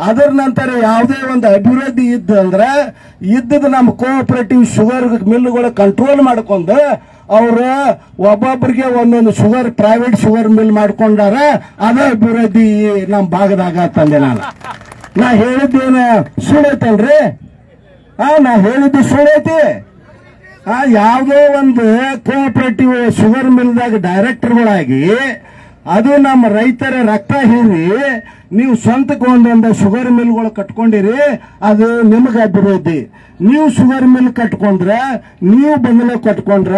ಅದರ ನಂತರ ಯಾವುದೇ ಒಂದು ಅಭಿವೃದ್ಧಿ ಇದ್ದದ್ದು ನಮ್ಮ ಕೋಆಪರೇಟಿವ್ ಶುಗರ್ ಮಿಲ್ಗಳು ಕಂಟ್ರೋಲ್ ಮಾಡ್ಕೊಂಡು ಅವರು ಒಬ್ಬೊಬ್ಬರಿಗೆ ಒಂದೊಂದು ಪ್ರೈವೇಟ್ ಶುಗರ್ ಮಿಲ್ ಮಾಡ್ಕೊಂಡಾರ. ಅದೇ ಅಭಿವೃದ್ಧಿ ನಮ್ಮ ಭಾಗದಾಗ ತಂದೆ. ನಾ ಹೇಳಿದ್ದೇನ ಸುಳ್ಳೈತಲ್ರಿ? ನಾ ಹೇಳಿದ್ದು ಸುಳ್ಳೈತಿ. ಯಾವುದೋ ಒಂದು ಕೋಆಪರೇಟಿವ್ ಶುಗರ್ ಮಿಲ್ದಾಗ ಡೈರೆಕ್ಟರ್ಗಳಾಗಿ ಅದು ನಮ್ಮ ರೈತರ ರಕ್ತ ಹೀರಿ ನೀವು ಸ್ವಂತಕ್ಕೆ ಒಂದೊಂದು ಶುಗರ್ ಮಿಲ್ಗಳು ಕಟ್ಕೊಂಡಿರಿ, ಅದು ನಿಮಗೆ ಅಭಿವೃದ್ಧಿ. ನೀವು ಶುಗರ್ ಮಿಲ್ ಕಟ್ಕೊಂಡ್ರ, ನೀವು ಬಂಗಲೆ ಕಟ್ಕೊಂಡ್ರ,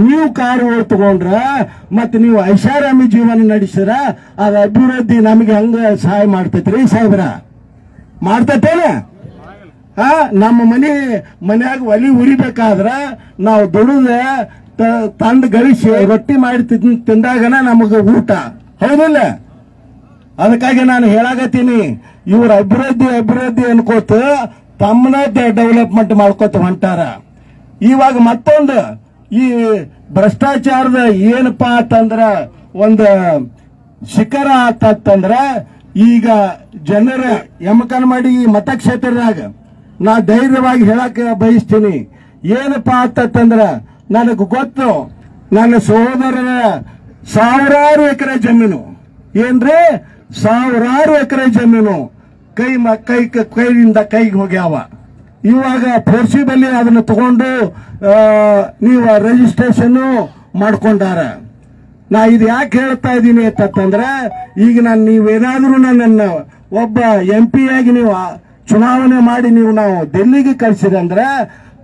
ನೀವು ಕಾರುಗಳು ತಗೊಂಡ್ರ, ಮತ್ತೆ ನೀವು ಐಷಾರಾಮಿ ಜೀವನ ನಡೆಸಿರ, ಅದು ಅಭಿವೃದ್ಧಿ ನಮಗೆ ಹಂಗ ಸಹಾಯ ಮಾಡ್ತೈತ್ರಿ ಸಾಹೇಬ್ರ? ಮಾಡ್ತೈತೇನೆ? ನಮ್ಮ ಮನ್ಯಾಗ ಒಲಿ ಉರಿಬೇಕಾದ್ರ ನಾವು ದುಡಿದ ತಂದು ಗಳಿಸಿ ರೊಟ್ಟಿ ಮಾಡಿ ತಿಂದಾಗನ ನಮಗ ಊಟ, ಹೌದಿಲ್ಲ? ಅದಕ್ಕಾಗಿ ನಾನು ಹೇಳಾಕತ್ತೀನಿ, ಇವ್ರ ಅಭಿವೃದ್ಧಿ ಅನ್ಕೋತ ತಮ್ಮನ ಡೆವಲಪ್ಮೆಂಟ್ ಮಾಡ್ಕೋತ ಹೊಂಟಾರ. ಇವಾಗ ಮತ್ತೊಂದು ಈ ಭ್ರಷ್ಟಾಚಾರದ ಏನಪ್ಪಾ ಅಂತಂದ್ರ ಒಂದು ಶಿಖರ ಆತಂದ್ರ, ಈಗ ಜನರ ಯಮಕನ್ ಮಾಡಿ ಈ ಮತಕ್ಷೇತ್ರದಾಗ ನಾ ಧೈರ್ಯವಾಗಿ ಹೇಳಕ್ ಬಯಸ್ತೀನಿ. ಏನಪ್ಪಾ ಅಂತಂದ್ರ ನನಗೆ ಗೊತ್ತು, ನನ್ನ ಸಹೋದರರ ಸಾವಿರಾರು ಎಕರೆ ಜಮೀನು, ಏನ್ರಿ ಸಾವಿರಾರು ಎಕರೆ ಜಮೀನು ಕೈಯಿಂದ ಕೈಗೆ ಹೋಗ್ಯಾವ. ಇವಾಗ ಫೋರ್ಸಿಬಲಿ ಅದನ್ನು ತಗೊಂಡು ನೀವು ರಿಜಿಸ್ಟ್ರೇಷನ್ ಮಾಡ್ಕೊಂಡಾರ. ನಾ ಇದು ಯಾಕೆ ಹೇಳ್ತಾ ಇದ್ದೀನಿ ಅಂತಂದ್ರೆ, ಈಗ ನೀವೇನಾದ್ರೂ ನನ್ನನ್ನು ಒಬ್ಬ MP ಆಗಿ ನೀವು ಚುನಾವಣೆ ಮಾಡಿ ನಾವು ಡೆಲ್ಲಿಗೆ ಕಳಿಸಿದ್ರೆ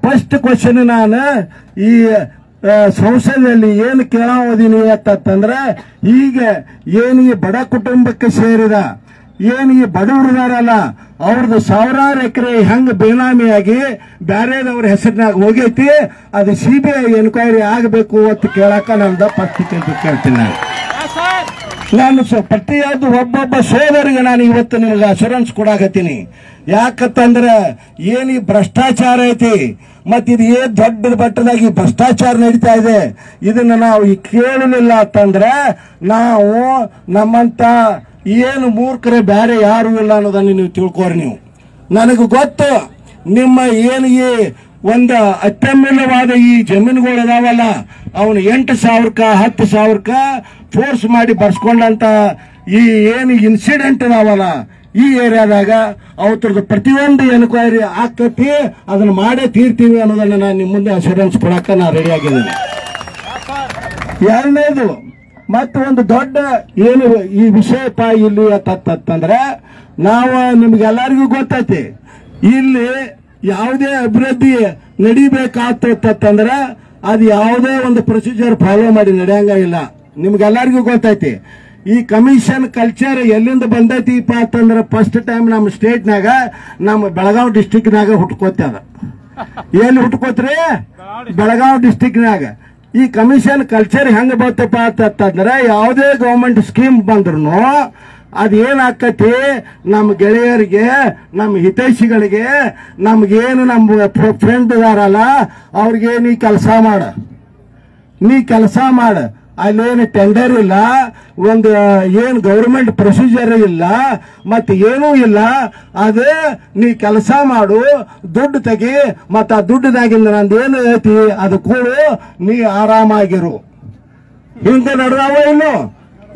ಫಸ್ಟ್ ಕ್ವಶನ್ ನಾನು ಈ ಸಂಸದಲ್ಲಿ ಏನು ಕೇಳೋದೀನಿ ಅಂತಂದ್ರೆ, ಈಗ ಏನು ಈ ಬಡ ಕುಟುಂಬಕ್ಕೆ ಸೇರಿದ ಏನ್ ಈ ಬಡವರಿದಾರಲ್ಲ ಅವ್ರದ್ದು ಸಾವಿರಾರು ಎಕರೆ ಹೆಂಗ್ ಬೇನಾಮಿಯಾಗಿ ಬ್ಯಾರೆದವ್ರ ಹೆಸರಿನಾಗ ಹೋಗೈತಿ, ಅದು CBI ಎನ್ಕ್ವೈರಿ ಆಗಬೇಕು ಅಂತ ಕೇಳಾಕ ನಂದ ಪರಿಸ್ಥಿತಿ ಅಂತ ಕೇಳ್ತೀನಿ. ನಾನು ಪ್ರತಿಯೊಂದು ಒಬ್ಬೊಬ್ಬ ಸೋದರಿಗೆ ನಾನು ಇವತ್ತು ನಿಮಗೆ ಅಶೂರೆನ್ಸ್ ಕೊಡಾಕತ್ತೀನಿ. ಯಾಕಂತಂದ್ರ ಏನ್ ಈ ಭ್ರಷ್ಟಾಚಾರ ಐತಿ, ಮತ್ ಇದು ಏನ್ ದೊಡ್ಡ ಮಟ್ಟದಾಗಿ ಭ್ರಷ್ಟಾಚಾರ ನಡೀತಾ ಇದೆ, ಇದನ್ನ ನಾವು ಕೇಳಲಿಲ್ಲ ಅಂತಂದ್ರೆ ನಾವು ನಮ್ಮಂತ ಏನು ಮೂರ್ಖರೇ ಬ್ಯಾರೆ ಯಾರು ಇಲ್ಲ ಅನ್ನೋದನ್ನ ನೀವು ತಿಳ್ಕೋರಿ. ನೀವು ನನಗೆ ಗೊತ್ತು ನಿಮ್ಮ ಏನು ಈ ಒಂದು ಅತ್ಯಮೂಲ್ಯವಾದ ಈ ಜಮೀನುಗಳು ಅದಾವಲ್ಲ ಅವನು 8,000ಕ್ಕ 10,000ಕ್ಕ ಫೋರ್ಸ್ ಮಾಡಿ ಬರ್ಸ್ಕೊಂಡಂತ ಈ ಏನು ಇನ್ಸಿಡೆಂಟ್ ಅದಾವಲ್ಲ ಈ ಏರಿಯಾದಾಗ ಅವತ್ತರದ ಪ್ರತಿಯೊಂದು ಎನ್ಕ್ವೈರಿ ಆಗ್ತೈತಿ, ಅದನ್ನ ಮಾಡೇ ತೀರ್ತೀವಿ ಅನ್ನೋದನ್ನ ನಾನು ನಿಮ್ಮ ಮುಂದೆ ಅಶೂರೆನ್ಸ್ ಕೊಡಾಕ ನಾ ರೆಡಿ ಆಗಿದ್ದೀನಿ. ಎರಡನೇದು ಮತ್ತೆ ಒಂದು ದೊಡ್ಡ ಏನು ಈ ವಿಷಯಪ್ಪ ಇಲ್ಲಿ ಅಂತಂದ್ರೆ ನಾವು ನಿಮ್ಗೆಲ್ಲರಿಗೂ ಗೊತ್ತೈತಿ ಇಲ್ಲಿ ಯಾವುದೇ ಅಭಿವೃದ್ಧಿ ನಡಿಬೇಕಾಗ್ತಂದ್ರೆ ಅದು ಯಾವುದೇ ಒಂದು ಪ್ರೊಸೀಜರ್ ಫಾಲೋ ಮಾಡಿ ನಡೆಯಂಗ ಇಲ್ಲ. ನಿಮ್ಗೆಲ್ಲರಿಗೂ ಗೊತ್ತೈತಿ ಈ ಕಮಿಷನ್ ಕಲ್ಚರ್ ಎಲ್ಲಿಂದ ಬಂದೈತಿಪ್ಪ ಅಂತಂದ್ರೆ ಫಸ್ಟ್ ಟೈಮ್ ನಮ್ಮ ಸ್ಟೇಟ್ನಾಗ ನಮ್ಮ ಬೆಳಗಾವಿ ಡಿಸ್ಟಿಕ್ನಾಗ ಹುಟ್ಕೋತದ. ಎಲ್ಲಿ ಹುಟ್ಕೋತ್ರಿ? ಬೆಳಗಾವಿ ಡಿಸ್ಟಿಕ್ನಾಗ. ಈ ಕಮಿಷನ್ ಕಲ್ಚರ್ ಹೆಂಗ್ ಬರ್ತಪ್ಪ ಅಂತಂದ್ರೆ ಯಾವುದೇ ಗವರ್ಮೆಂಟ್ ಸ್ಕೀಮ್ ಬಂದ್ರು ಅದೇನಾಕತಿ ನಮ್ಮ ಗೆಳೆಯರಿಗೆ, ನಮ್ಮ ಹಿತೈಷಿಗಳಿಗೆ, ನಮ್ಗೇನು ನಮ್ಮ ಫ್ರೆಂಡ್ ಇದಾರಲ್ಲ ಅವ್ರಿಗೆ ನೀ ಕೆಲಸ ಮಾಡ ಅಲ್ಲೇನು ಟೆಂಡರ್ ಇಲ್ಲ, ಒಂದು ಏನು ಗೌರ್ಮೆಂಟ್ ಪ್ರೊಸೀಜರ್ ಇಲ್ಲ, ಮತ್ತೆ ಏನೂ ಇಲ್ಲ. ಅದೇ ನೀ ಕೆಲಸ ಮಾಡು, ದುಡ್ಡು ತೆಗಿ, ಮತ್ತ ಆ ದುಡ್ಡದಾಗಿಂದ ನಂದೇನು ಐತಿ ಅದು ಕೂಡು, ನೀ ಆರಾಮಾಗಿರು. ಹಿಂದೆ ನಡೆದಾವ ಇನ್ನು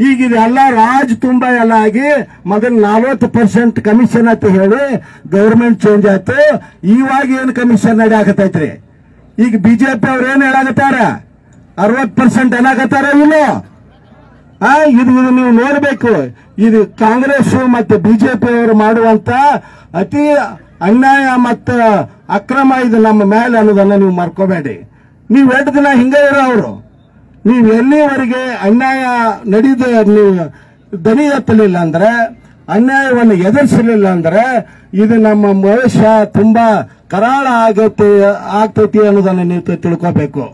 ಈಗ ಇದೆಲ್ಲ ರಾಜ್ ತುಂಬಾ ಎಲ್ಲ ಆಗಿ ಮೊದಲು 40% ಕಮಿಷನ್ ಅಂತ ಹೇಳಿ ಗೌರ್ಮೆಂಟ್ ಚೇಂಜ್ ಆಯ್ತು. ಇವಾಗ ಏನು ಕಮಿಷನ್ ನಡೆಯಾಕತೈತ್ರಿ? ಈಗ ಬಿಜೆಪಿ ಅವ್ರು ಏನ್ ಹೇಳಾಕತ್ತಾರ? 60% ಏನಾಗತ್ತಾರ ಇನ್ನು. ಇದು ನೀವು ನೋಡಬೇಕು. ಇದು ಕಾಂಗ್ರೆಸ್ ಮತ್ತೆ ಬಿಜೆಪಿ ಅವರು ಮಾಡುವಂತ ಅತಿ ಅನ್ಯಾಯ ಮತ್ತು ಅಕ್ರಮ ಇದು ನಮ್ಮ ಮೇಲೆ ಅನ್ನೋದನ್ನ ನೀವು ಮರ್ಕೋಬೇಡಿ. ನೀವು 8 ದಿನ ಹಿಂಗೆ ಇರೋರು, ನೀವು ಎಲ್ಲಿವರೆಗೆ ಅನ್ಯಾಯ ನಡೆದ ನೀವು ದನಿ ಎತ್ತಲಿಲ್ಲ ಅಂದ್ರೆ, ಅನ್ಯಾಯವನ್ನು ಎದುರಿಸಲಿಲ್ಲ ಅಂದ್ರೆ ಇದು ನಮ್ಮ ಭವಿಷ್ಯ ತುಂಬಾ ಕರಾಳ ಆಗ್ತೈತಿ ಅನ್ನೋದನ್ನ ನೀವು ತಿಳ್ಕೋಬೇಕು.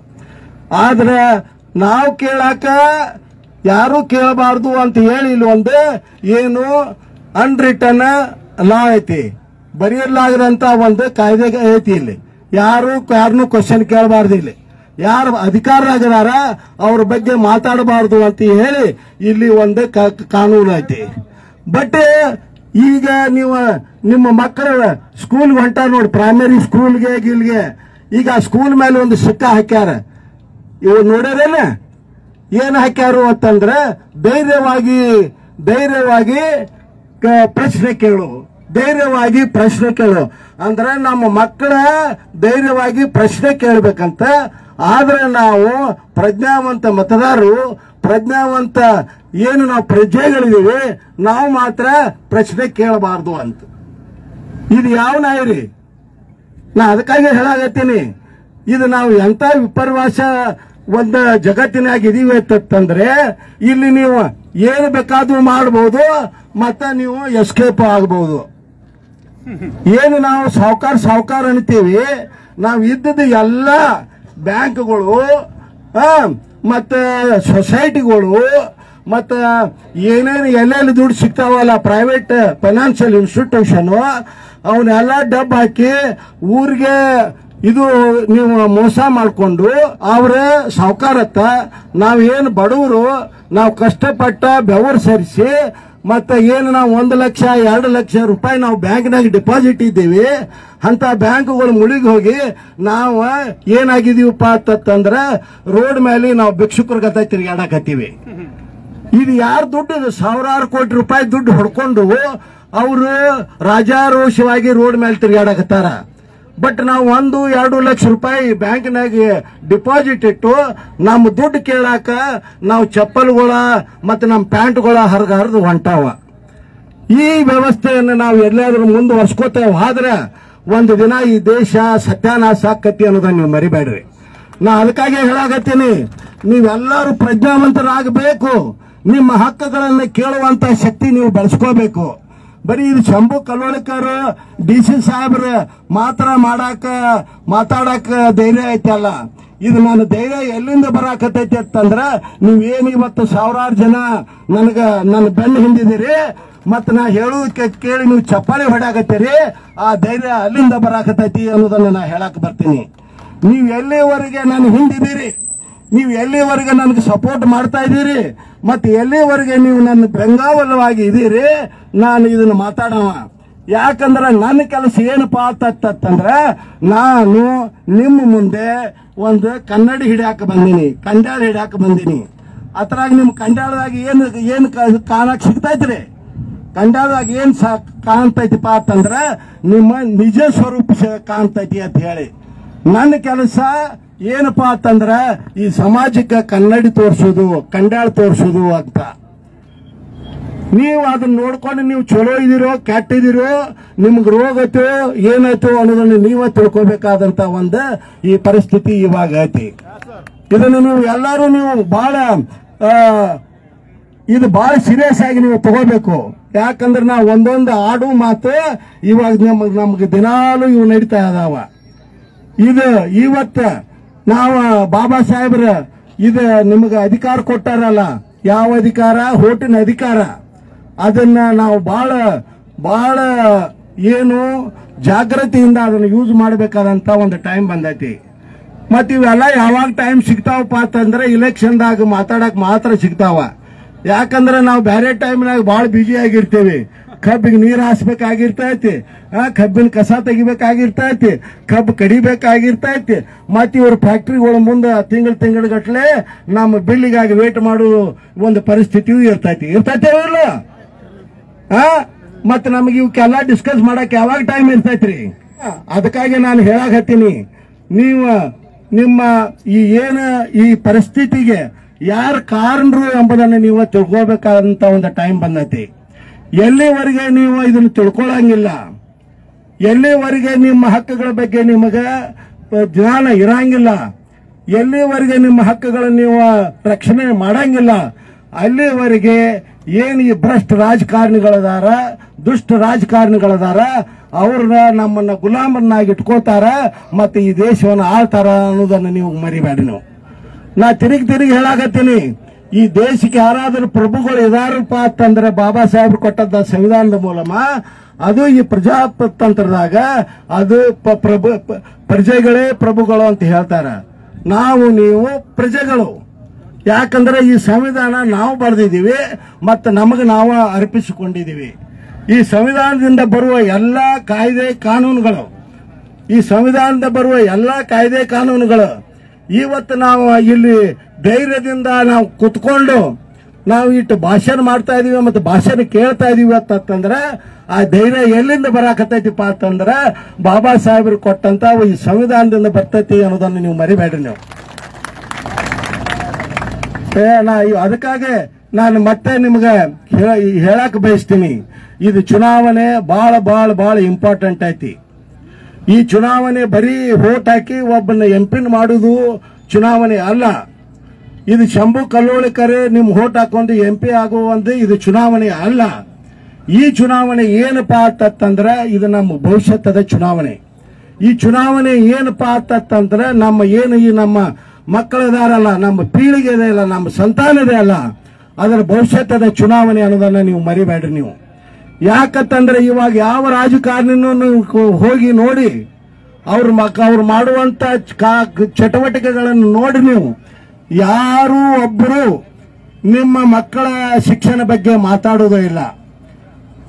ಆದ್ರೆ ನಾವು ಕೇಳಾಕ ಯಾರು ಕೇಳಬಾರ್ದು ಅಂತ ಹೇಳಿ ಇಲ್ಲಿ ಒಂದು ಏನು ಅನ್ರಿಟನ್ ಲಾ ಐತಿ, ಬರೆಯಲಾಗದಂತ ಒಂದು ಕಾಯ್ದೆ ಐತಿ. ಇಲ್ಲಿ ಯಾರನ್ನೂ ಕ್ವಶನ್ ಕೇಳಬಾರ್ದು. ಇಲ್ಲಿ ಯಾರು ಅಧಿಕಾರದಾಗದಾರ ಅವ್ರ ಬಗ್ಗೆ ಮಾತಾಡಬಾರ್ದು ಅಂತ ಹೇಳಿ ಇಲ್ಲಿ ಒಂದು ಕಾನೂನು ಐತಿ. ಬಟ್ ಈಗ ನೀವು ನಿಮ್ಮ ಮಕ್ಕಳ ಸ್ಕೂಲ್ಗೆ ಹೊಂಟಾರ ನೋಡಿ, ಪ್ರೈಮರಿ ಸ್ಕೂಲ್ಗೆ ಗಿಲ್ಗೆ, ಈಗ ಆ ಸ್ಕೂಲ್ ಮೇಲೆ ಒಂದು ಸಿಕ್ಕ ಹಾಕ್ಯಾರ. ಇವು ನೋಡ್ಯಾರೇನ ಏನ್ ಹಾಕ್ಯಾರು ಅಂತಂದ್ರೆ ಧೈರ್ಯವಾಗಿ ಪ್ರಶ್ನೆ ಕೇಳು ಅಂದ್ರೆ ನಮ್ಮ ಮಕ್ಕಳ ಧೈರ್ಯವಾಗಿ ಪ್ರಶ್ನೆ ಕೇಳಬೇಕಂತ. ಆದ್ರೆ ನಾವು ಪ್ರಜ್ಞಾವಂತ ಮತದಾರರು, ಪ್ರಜ್ಞಾವಂತ ಏನು ನಾವು ಪ್ರಜೆಗಳಿದೀವಿ, ನಾವು ಮಾತ್ರ ಪ್ರಶ್ನೆ ಕೇಳಬಾರ್ದು ಅಂತ. ಇದು ಯಾವ ನ್ಯಾಯ? ನಾ ಅದಕ್ಕಾಗಿ ಹೇಳಾಗತ್ತೀನಿ, ಇದು ನಾವು ಎಂತ ವಿಪರ್ಯಾಸ ಒಂದು ಜಗತ್ತಿನಾಗ ಇದೀವಿ ಅಂತಂದ್ರೆ ಇಲ್ಲಿ ನೀವು ಏನು ಬೇಕಾದ್ರೂ ಮಾಡಬಹುದು, ಮತ್ತೆ ನೀವು ಎಸ್ಕೇಪ್ ಆಗಬಹುದು. ಏನು ನಾವು ಸಾವುಕಾರ ಅಂತೀವಿ, ನಾವು ಇದ್ದದ್ದು ಎಲ್ಲ ಬ್ಯಾಂಕ್ಗಳು ಮತ್ತೆ ಸೊಸೈಟಿಗಳು ಮತ್ತೆ ಏನೇನು ಎಲ್ಲೆಲ್ಲಿ ದುಡ್ಡು ಸಿಗ್ತಾವಲ್ಲ ಪ್ರೈವೇಟ್ ಫೈನಾನ್ಷಿಯಲ್ ಇನ್ಸ್ಟಿಟ್ಯೂಷನ್, ಅವನ್ನೆಲ್ಲ ಡಬ್ ಹಾಕಿ ಊರಿಗೆ ಇದು ನೀವು ಮೋಸ ಮಾಡಿಕೊಂಡು ಅವ್ರ ಸಾವುಕಾರತ್ತ ನಾವೇನು ಬಡವರು ನಾವು ಕಷ್ಟಪಟ್ಟ ಬೆವರು ಸರಿಸಿ ಮತ್ತೆ ಏನು ನಾವು 1 ಲಕ್ಷ 2 ಲಕ್ಷ ರೂಪಾಯಿ ನಾವು ಬ್ಯಾಂಕ್ನಾಗ ಡಿಪಾಸಿಟ್ ಇದ್ದೀವಿ ಅಂತ ಬ್ಯಾಂಕ್ಗಳು ಮುಳುಗಿ ಹೋಗಿ ನಾವು ಏನಾಗಿದೀವಪ್ಪ ಅಂತಂದ್ರೆ ರೋಡ್ ಮೇಲೆ ನಾವು ಭಿಕ್ಷುಕರ ಗತ ತಿರುಗಾಡಕತ್ತೀವಿ. ಇದು ಯಾರ ದುಡ್ಡು? ಇದು ಸಾವಿರಾರು ಕೋಟಿ ರೂಪಾಯಿ ದುಡ್ಡು ಹೊಡ್ಕೊಂಡು ಅವರು ರಾಜಾರೋಷವಾಗಿ ರೋಡ್ ಮೇಲೆ ತಿರುಗಾಡಕತ್ತಾರ. ಬಟ್ ನಾವು 1-2 ಲಕ್ಷ ರೂಪಾಯಿ ಬ್ಯಾಂಕ್ನಾಗ ಡಿಪಾಸಿಟ್ ಇಟ್ಟು ನಮ್ಮ ದುಡ್ಡು ಕೇಳಾಕ ನಾವು ಚಪ್ಪಲ್ಗಳ ಮತ್ತೆ ನಮ್ಮ ಪ್ಯಾಂಟ್ಗಳ ಹರಿದು ಹೊಂಟಾವ. ಈ ವ್ಯವಸ್ಥೆಯನ್ನು ನಾವು ಎಲ್ಲಾದ್ರೂ ಮುಂದುವರ್ಸ್ಕೋತೇವೆ ಆದ್ರೆ ಒಂದು ದಿನ ಈ ದೇಶ ಸತ್ಯಾನಾಶ ಆಕತಿ ಅನ್ನೋದನ್ನ ನೀವು ಮರಿಬೇಡ್ರಿ. ನಾ ಅದಕ್ಕಾಗಿ ಹೇಳಾಕತ್ತೀನಿ, ನೀವೆಲ್ಲರೂ ಪ್ರಜ್ಞಾವಂತರಾಗಬೇಕು. ನಿಮ್ಮ ಹಕ್ಕುಗಳನ್ನು ಕೇಳುವಂತ ಶಕ್ತಿ ನೀವು ಬೆಳೆಸ್ಕೋಬೇಕು. ಬರೀ ಇದು ಶಂಭು ಕಲ್ಲೋಳಿಕರ್ DC ಸಾಹೇಬ್ರ ಮಾತ್ರ ಮಾತಾಡಕ ಧೈರ್ಯ ಐತಲ್ಲ. ಇದು ನನ್ನ ಧೈರ್ಯ ಎಲ್ಲಿಂದ ಬರಾಕತೈತಿ ಅಂತಂದ್ರ ನೀವೇನು ಇವತ್ತು ಸಾವಿರಾರು ಜನ ನನ್ನ ಬೆನ್ನು ಹಿಂದಿದಿರಿ, ಮತ್ತ ನಾ ಹೇಳುವುದಕ್ಕೆ ಕೇಳಿ ನೀವು ಚಪ್ಪಾಳೆ ಹೊಡಾಕತ್ತೀರಿ. ಆ ಧೈರ್ಯ ಅಲ್ಲಿಂದ ಬರಾಕತೈತಿ ಅನ್ನೋದನ್ನ ನಾ ಹೇಳಕ್ ಬರ್ತೀನಿ. ನೀವು ಎಲ್ಲಿವರೆಗೆ ನಾನು ಹಿಂದಿದ್ದೀರಿ, ನೀವು ಎಲ್ಲಿವರೆಗೆ ನನಗೆ ಸಪೋರ್ಟ್ ಮಾಡ್ತಾ ಇದ್ದೀರಿ, ಮತ್ತೆ ಎಲ್ಲಿವರೆಗೆ ನೀವು ನನ್ನ ಬೆಂಗಾವಲವಾಗಿ ಇದೀರಿ, ನಾನು ಇದನ್ನ ಮಾತಾಡೋಣ. ಯಾಕಂದ್ರೆ ನನ್ನ ಕೆಲಸ ಏನಪ್ಪಾ ಅಂತಂದ್ರೆ ನಾನು ನಿಮ್ಮ ಮುಂದೆ ಒಂದು ಕನ್ನಡಿ ಹಿಡಿಯಾಕ ಬಂದೀನಿ, ಕಂಡ್ಯಾಳ ಹಿಡಿಯಾಕ ಬಂದೀನಿ. ಅದ್ರಾಗ ನಿಮ್ ಕಂಡ್ಯಾಳದಾಗ ಏನು ಕಾಣಕ್ ಸಿಗ್ತೈತ್ರಿ? ಕಂಡ್ಯಾಳದಾಗ ಏನ್ ಕಾಣ್ತೈತಿಪ್ಪ ಅಂತಂದ್ರ ನಿಮ್ಮ ನಿಜ ಸ್ವರೂಪ ಕಾಣ್ತೈತಿ ಅಂತ ಹೇಳಿ. ನನ್ನ ಕೆಲಸ ಏನಪ್ಪಾ ಅಂತಂದ್ರ ಈ ಸಮಾಜಕ್ಕೆ ಕನ್ನಡಿ ತೋರಿಸೋದು, ಕಂಡ್ಯಾಳ ತೋರಿಸೋದು ಅಂತ. ನೀವು ಅದನ್ನ ನೋಡ್ಕೊಂಡು ನೀವು ಚಲೋ ಇದೀರೋ ಕೆಟ್ಟಿದಿರೋ, ನಿಮ್ಗೆ ರೋಗ ಐತೋ ಏನಾಯ್ತು ಅನ್ನೋದನ್ನ ನೀವೇ ತಿಳ್ಕೊಬೇಕಾದಂತ ಒಂದು ಈ ಪರಿಸ್ಥಿತಿ ಇವಾಗ ಐತಿ. ಇದನ್ನು ನೀವು ಎಲ್ಲರೂ ಇದು ಬಹಳ ಸೀರಿಯಸ್ ಆಗಿ ನೀವು ತಗೋಬೇಕು. ಯಾಕಂದ್ರೆ ನಾವು ಒಂದೊಂದು ಆಡು ಮಾತು ಇವಾಗ ನಮ್ಗೆ ದಿನಾಲು ಇವು ನಡೀತಾ ಇದಾವ. ಇದು ಇವತ್ತ ನಾವು ಬಾಬಾ ಸಾಹೇಬ್ರ ಇದು ನಿಮಗೆ ಅಧಿಕಾರ ಕೊಟ್ಟಾರಲ್ಲ, ಯಾವ ಅಧಿಕಾರ? ಹೋಟಿನ ಅಧಿಕಾರ. ಅದನ್ನ ನಾವು ಬಹಳ ಏನು ಜಾಗೃತಿಯಿಂದ ಅದನ್ನು ಯೂಸ್ ಮಾಡಬೇಕಾದಂತ ಒಂದು ಟೈಮ್ ಬಂದೈತಿ. ಮತ್ ಇವೆಲ್ಲ ಯಾವಾಗ ಟೈಮ್ ಸಿಗ್ತಾವಪ್ಪ ಅಂತಂದ್ರೆ ಇಲೆಕ್ಷನ್ದಾಗ ಮಾತಾಡಕ್ ಮಾತ್ರ ಸಿಗ್ತಾವ. ಯಾಕಂದ್ರೆ ನಾವು ಬೇರೆ ಟೈಮ್ನಾಗ ಬಹಳ ಬಿಜಿ ಆಗಿರ್ತೇವೆ. ಕಬ್ಬಿಗೆ ನೀರು ಹಾಸ್ಬೇಕಾಗಿರ್ತೈತಿ, ಕಬ್ಬಿನ ಕಸ ತೆಗಿಬೇಕಾಗಿರ್ತೈತಿ, ಕಬ್ಬು ಕಡಿಬೇಕಾಗಿರ್ತೈತಿ. ಮತ್ತೆ ಇವ್ರ ಫ್ಯಾಕ್ಟ್ರಿಗಳ ಮುಂದೆ ತಿಂಗಳ ಗಟ್ಲೆ ನಮ್ಮ ಬಿಲ್ಲಿಗಾಗಿ ವೇಟ್ ಮಾಡೋ ಒಂದು ಪರಿಸ್ಥಿತಿಯೂ ಇರ್ತೈತೇವಿಲ್ಲ? ಮತ್ತೆ ನಮಗೆ ಇವಕ್ಕೆಲ್ಲ ಡಿಸ್ಕಸ್ ಮಾಡಕ್ ಯಾವಾಗ ಟೈಮ್ ಇರ್ತೈತ್ರಿ? ಅದಕ್ಕಾಗಿ ನಾನು ಹೇಳಾಕತ್ತೀನಿ, ನೀವು ನಿಮ್ಮ ಈ ಪರಿಸ್ಥಿತಿಗೆ ಯಾರು ಕಾರಣರು ಎಂಬುದನ್ನು ನೀವು ತಿಳ್ಕೋಬೇಕಾದಂತ ಒಂದು ಟೈಮ್ ಬಂದೈತಿ. ಎಲ್ಲಿವರೆಗೆ ನೀವು ಇದನ್ನು ತಿಳ್ಕೊಳ್ಳಂಗಿಲ್ಲ, ಎಲ್ಲಿವರೆಗೆ ನಿಮ್ಮ ಹಕ್ಕುಗಳ ಬಗ್ಗೆ ನಿಮಗೆ ಜ್ಞಾನ ಇರಂಗಿಲ್ಲ, ಎಲ್ಲಿವರೆಗೆ ನಿಮ್ಮ ಹಕ್ಕುಗಳನ್ನು ನೀವು ರಕ್ಷಣೆ ಮಾಡಂಗಿಲ್ಲ, ಅಲ್ಲಿವರೆಗೆ ಏನು ಈ ಭ್ರಷ್ಟ ರಾಜಕಾರಣಿಗಳದಾರ, ದುಷ್ಟ ರಾಜಕಾರಣಿಗಳದಾರ, ಅವ್ರನ್ನ ನಮ್ಮನ್ನ ಗುಲಾಮರನ್ನಾಗಿ ಇಟ್ಕೋತಾರ, ಮತ್ತೆ ಈ ದೇಶವನ್ನು ಆಳ್ತಾರ ಅನ್ನೋದನ್ನ ನೀವು ಮರಿಬೇಡಿ. ನಾ ತಿರುಗಿ ಹೇಳಾಕತ್ತೀನಿ, ಈ ದೇಶಕ್ಕೆ ಯಾರಾದರೂ ಪ್ರಭುಗಳು ಇದಾರಪ್ಪ ಅಂತಂದ್ರೆ ಬಾಬಾ ಸಾಹೇಬ್ ಕೊಟ್ಟದ್ದ ಸಂವಿಧಾನದ ಮೂಲಕ, ಅದು ಈ ಪ್ರಜಾತಂತ್ರದಾಗ ಅದು ಪ್ರಜೆಗಳೇ ಪ್ರಭುಗಳು ಅಂತ ಹೇಳ್ತಾರ. ನೀವು ಪ್ರಜೆಗಳು. ಯಾಕಂದ್ರೆ ಈ ಸಂವಿಧಾನ ನಾವು ಬರೆದಿದ್ದೀವಿ ಮತ್ತು ನಮಗೆ ನಾವು ಅರ್ಪಿಸಿಕೊಂಡಿದ್ದೀವಿ. ಈ ಸಂವಿಧಾನದಿಂದ ಬರುವ ಎಲ್ಲಾ ಕಾಯ್ದೆ ಕಾನೂನುಗಳು ಇವತ್ತು ನಾವು ಇಲ್ಲಿ ಧೈರ್ಯದಿಂದ ನಾವು ಕುತ್ಕೊಂಡು ನಾವು ಇಟ್ಟು ಭಾಷಣ ಮಾಡ್ತಾ ಇದೀವಿ ಮತ್ತು ಭಾಷಣ ಕೇಳ್ತಾ ಇದೀವಿ ಅಂತಂದ್ರೆ ಆ ಧೈರ್ಯ ಎಲ್ಲಿಂದ ಬರಾಕತ್ತೈತಿಪ್ಪ ಅಂತಂದ್ರೆ ಬಾಬಾ ಸಾಹೇಬರು ಕೊಟ್ಟಂತ ಈ ಸಂವಿಧಾನದಿಂದ ಬರ್ತೈತಿ ಅನ್ನೋದನ್ನು ನೀವು ಮರಿಬೇಡ್ರಿ. ನೀವು ಅದಕ್ಕಾಗಿ ನಾನು ಮತ್ತೆ ನಿಮ್ಗೆ ಹೇಳಕ್ ಬಯಸ್ತೀನಿ, ಇದು ಚುನಾವಣೆ ಬಹಳ ಇಂಪಾರ್ಟೆಂಟ್ ಐತಿ. ಈ ಚುನಾವಣೆ ಬರೀ ವೋಟ್ ಹಾಕಿ ಒಬ್ಬನ ಎಂಪಿನ ಮಾಡುವುದು ಚುನಾವಣೆ ಅಲ್ಲ. ಇದು ಶಂಭು ಕಲ್ಲೋಳಿಕರ್ ನಿಮ್ ವೋಟ್ ಹಾಕೊಂಡು MP ಆಗುವಂದು ಇದು ಚುನಾವಣೆ ಅಲ್ಲ. ಈ ಚುನಾವಣೆ ಏನಪ್ಪಾ ಅಂತಂದ್ರೆ ಇದು ನಮ್ಮ ಭವಿಷ್ಯದ ಚುನಾವಣೆ. ಈ ಚುನಾವಣೆ ಏನಪ್ಪಾ ಅಂತಂದ್ರೆ ನಮ್ಮ ಮಕ್ಕಳಿದಾರಲ್ಲ, ನಮ್ಮ ಪೀಳಿಗೆ ಇದೆ ಅಲ್ಲ, ನಮ್ಮ ಸಂತಾನ ಇದೆ ಅಲ್ಲ, ಅದರ ಭವಿಷ್ಯದ ಚುನಾವಣೆ ಅನ್ನೋದನ್ನ ನೀವು ಮರಿಬೇಡ್ರಿ. ನೀವು ಯಾಕಂತಂದ್ರೆ ಇವಾಗ ಯಾವ ರಾಜಕಾರಣಿನೂ ಹೋಗಿ ನೋಡಿ, ಅವ್ರು ಮಾಡುವಂತ ಚಟುವಟಿಕೆಗಳನ್ನು ನೋಡಿ, ನೀವು ಯಾರೂ ಒಬ್ಬರು ನಿಮ್ಮ ಮಕ್ಕಳ ಶಿಕ್ಷಣ ಬಗ್ಗೆ ಮಾತಾಡೋದೇ ಇಲ್ಲ.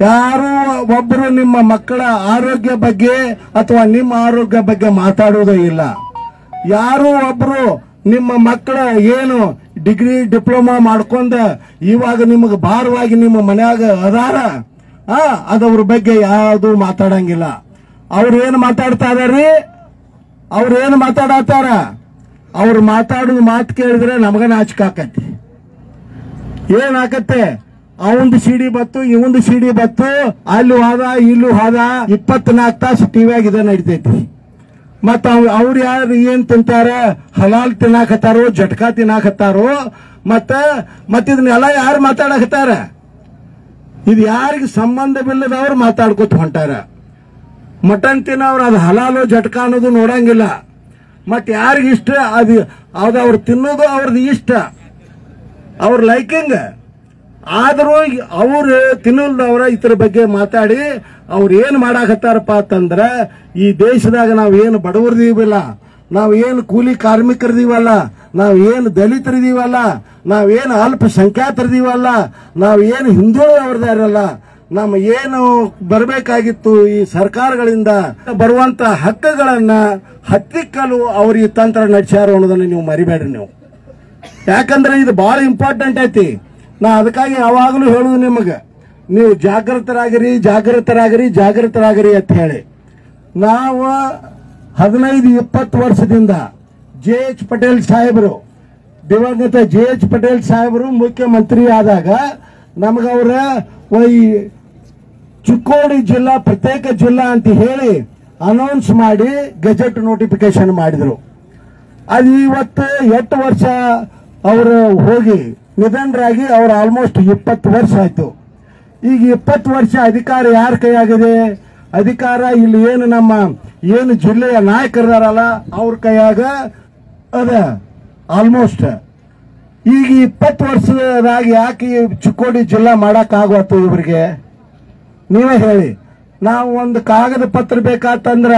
ಯಾರೂ ಒಬ್ಬರು ನಿಮ್ಮ ಮಕ್ಕಳ ಆರೋಗ್ಯ ಬಗ್ಗೆ ಅಥವಾ ನಿಮ್ಮ ಆರೋಗ್ಯ ಬಗ್ಗೆ ಮಾತಾಡೋದೇ ಇಲ್ಲ. ಯಾರೂ ಒಬ್ರು ನಿಮ್ಮ ಮಕ್ಕಳ ಏನು ಡಿಗ್ರಿ ಡಿಪ್ಲೊಮಾ ಮಾಡ್ಕೊಂಡ ಇವಾಗ ನಿಮಗೆ ಭಾರವಾಗಿ ನಿಮ್ಮ ಮನ್ಯಾಗ ಅದಾರ, ಅದವ್ರ ಬಗ್ಗೆ ಯಾವುದು ಮಾತಾಡಂಗಿಲ್ಲ. ಅವ್ರೇನು ಮಾತಾಡ್ತಾ ಇದಾರ್ರಿ? ಅವ್ರೇನು ಮಾತಾಡತ್ತಾರ? ಅವ್ರು ಮಾತಾಡೋದು ಮಾತು ಕೇಳಿದ್ರೆ ನಮಗ ನಾಚಿಕೆ ಆಕತಿ. ಏನಾಕತ್ತೆ? ಅವಂದು ಸಿಡಿ ಬತ್ತು, ಇವಂದು ಸಿಡಿ ಬತ್ತು, ಅಲ್ಲಿ ಹೋದ ಇಲ್ಲೂ ಹೋದ, 24 ತಾಸು ಟಿವಿಯಾಗ ಇದ ನಡಿತೈತಿ. ಮತ್ತ ಅವ್ರು ಯಾರು ಏನ್ ತಿಂತಾರ? ಹಲಾಲ್ ತಿನ್ನಾಕತ್ತಾರೋ, ಜಟ್ಕಾ ತಿನ್ನಾಕತ್ತಾರೋ, ಮತ್ತ ಇದನ್ನೆಲ್ಲ ಯಾರು ಮಾತಾಡಕತ್ತಾರ? ಇದು ಯಾರಿಗೆ ಸಂಬಂಧವಿಲ್ಲದವ್ರು ಮಾತಾಡ್ಕೊತ ಹೊಂಟಾರ. ಮಟನ್ ತಿನ್ನೋರು ಅದು ಹಲಾಲು ಜಟ್ಕ ಅನ್ನೋದು ನೋಡಂಗಿಲ್ಲ. ಮತ್ ಯಾರಿಗೆ ಇಷ್ಟ ಅದು ಅವ್ರು ತಿನ್ನೋದು ಅವ್ರದ್ದು ಇಷ್ಟ, ಅವ್ರ ಲೈಕಿಂಗ್. ಆದರೂ ಅವ್ರು ತಿನ್ನಲ್ದವ್ರ ಇತರ ಬಗ್ಗೆ ಮಾತಾಡಿ ಅವ್ರು ಏನ್ ಮಾಡಾಕತ್ತಾರಪ್ಪ ಅಂತಂದ್ರ, ಈ ದೇಶದಾಗ ನಾವ್ ಏನು ಬಡವರದೀವಲ್ಲ, ನಾವ್ ಏನು ಕೂಲಿ ಕಾರ್ಮಿಕರದೀವಲ್ಲ, ನಾವ್ ಏನು ದಲಿತರಿದೀವಲ್ಲ, ನಾವೇನು ಅಲ್ಪಸಂಖ್ಯಾತರದೀವಲ್ಲ, ನಾವ್ ಏನು ಹಿಂದುಳಿದವ್ರದಾರಲ್ಲ, ನಮ್ಮ ಏನು ಬರಬೇಕಾಗಿತ್ತು ಈ ಸರ್ಕಾರಗಳಿಂದ ಬರುವಂತ ಹಕ್ಕುಗಳನ್ನ ಹತ್ತಿಕ್ಕಲು ಅವ್ರ ಈ ತಂತ್ರ ನಡೆಸ್ಯಾರ ಅನ್ನೋದನ್ನ ನೀವು ಮರಿಬೇಡ್ರಿ ನೀವು. ಯಾಕಂದ್ರೆ ಇದು ಬಹಳ ಇಂಪಾರ್ಟೆಂಟ್ ಐತಿ. ನಾ ಅದಕ್ಕಾಗಿ ಯಾವಾಗಲೂ ಹೇಳುದು ನಿಮಗೆ, ನೀವು ಜಾಗೃತರಾಗಿರಿ ಜಾಗೃತರಾಗಿರಿ ಜಾಗೃತರಾಗಿರಿ ಅಂತ ಹೇಳಿ. ನಾವು 15-20 ವರ್ಷದಿಂದ JH ಪಟೇಲ್ ಸಾಹೇಬರು, ದಿವಂಗತ JH ಪಟೇಲ್ ಸಾಹೇಬರು ಮುಖ್ಯಮಂತ್ರಿ ಆದಾಗ ನಮಗವ್ರ ಈ ಚಿಕ್ಕೋಡಿ ಜಿಲ್ಲಾ ಪ್ರತ್ಯೇಕ ಜಿಲ್ಲಾ ಅಂತ ಹೇಳಿ ಅನೌನ್ಸ್ ಮಾಡಿ ಗೆಜೆಟ್ ನೋಟಿಫಿಕೇಶನ್ ಮಾಡಿದ್ರು. ಅದು ಇವತ್ತು 8 ವರ್ಷ ಅವರು ಹೋಗಿ ನಿಧನರಾಗಿ ಅವ್ರು ಆಲ್ಮೋಸ್ಟ್ 20 ವರ್ಷ ಆಯ್ತು. ಈಗ 20 ವರ್ಷ ಅಧಿಕಾರ ಯಾರ ಕೈಯಾಗಿದೆ? ಅಧಿಕಾರ ಇಲ್ಲಿ ಏನು ನಮ್ಮ ಏನು ಜಿಲ್ಲೆಯ ನಾಯಕರಿದಾರಲ್ಲ ಅವ್ರ ಕೈಯಾಗ ಅದ ಆಲ್ಮೋಸ್ಟ್. ಈಗ 20 ವರ್ಷದಾಗ ಯಾಕೆ ಚಿಕ್ಕೋಡಿ ಜಿಲ್ಲಾ ಮಾಡಕ್ ಆಗತ್ತು ಇವರಿಗೆ? ನೀವೇ ಹೇಳಿ. ನಾವು ಒಂದು ಕಾಗದ ಪತ್ರ ಬೇಕಾತಂದ್ರ,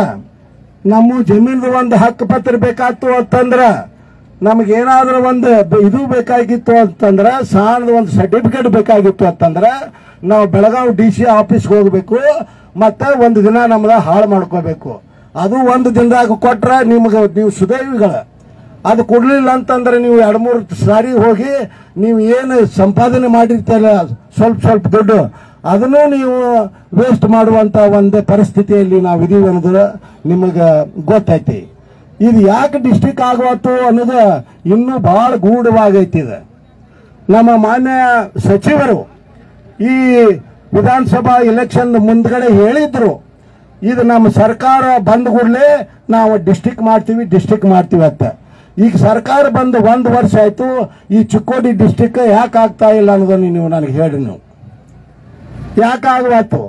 ನಮ್ಮ ಜಮೀನ್ದು ಒಂದು ಹಕ್ಕು ಪತ್ರ ಬೇಕಾತು ಅಂತಂದ್ರ, ನಮಗೇನಾದ್ರೂ ಒಂದು ಇದು ಬೇಕಾಗಿತ್ತು ಅಂತಂದ್ರ, ಸಾಲದ ಒಂದು ಸರ್ಟಿಫಿಕೇಟ್ ಬೇಕಾಗಿತ್ತು ಅಂತಂದ್ರ ನಾವು ಬೆಳಗಾವಿ DC ಆಫೀಸ್ಗೆ ಹೋಗ್ಬೇಕು, ಮತ್ತೆ ಒಂದು ದಿನ ನಮ್ದ ಹಾಳು ಮಾಡ್ಕೋಬೇಕು. ಅದು ಒಂದು ದಿನದಾಗ ಕೊಟ್ರ ನಿಮ್ಗೆ ನೀವು ಸುದೈವಿಗಳ. ಅದು ಕೊಡ್ಲಿಲ್ಲ ಅಂತಂದ್ರೆ ನೀವು 2-3 ಸಾರಿ ಹೋಗಿ ನೀವು ಏನು ಸಂಪಾದನೆ ಮಾಡಿರ್ತೀರ ಸ್ವಲ್ಪ ದುಡ್ಡು, ಅದನ್ನು ನೀವು ವೇಸ್ಟ್ ಮಾಡುವಂತ ಒಂದು ಪರಿಸ್ಥಿತಿಯಲ್ಲಿ ನಾವು ಇದೀವಿ ಅನ್ನೋದು ನಿಮಗೆ ಗೊತ್ತೈತಿ. ಇದು ಯಾಕೆ ಡಿಸ್ಟಿಕ್ ಆಗುವತ್ತು ಅನ್ನೋದು ಇನ್ನೂ ಬಹಳ ಗೂಢವಾಗೈತಿ. ಇದು ನಮ್ಮ ಮಾನ್ಯ ಸಚಿವರು ಈ ವಿಧಾನಸಭಾ ಎಲೆಕ್ಷನ್ ಮುಂದ್ಗಡೆ ಹೇಳಿದ್ರು, ಇದು ನಮ್ಮ ಸರ್ಕಾರ ಬಂದ ಕೂಡಲೇ ನಾವು ಡಿಸ್ಟಿಕ್ ಮಾಡ್ತೀವಿ ಅಂತ. ಈಗ ಸರ್ಕಾರ ಬಂದು 1 ವರ್ಷ ಆಯ್ತು, ಈ ಚಿಕ್ಕೋಡಿ ಡಿಸ್ಟಿಕ್ ಯಾಕೆ ಆಗ್ತಾ ಇಲ್ಲ ಅನ್ನೋದನ್ನು ನೀವು ನನಗೆ ಹೇಳಿ. ನೀವು ಯಾಕಾಗತ್ತು?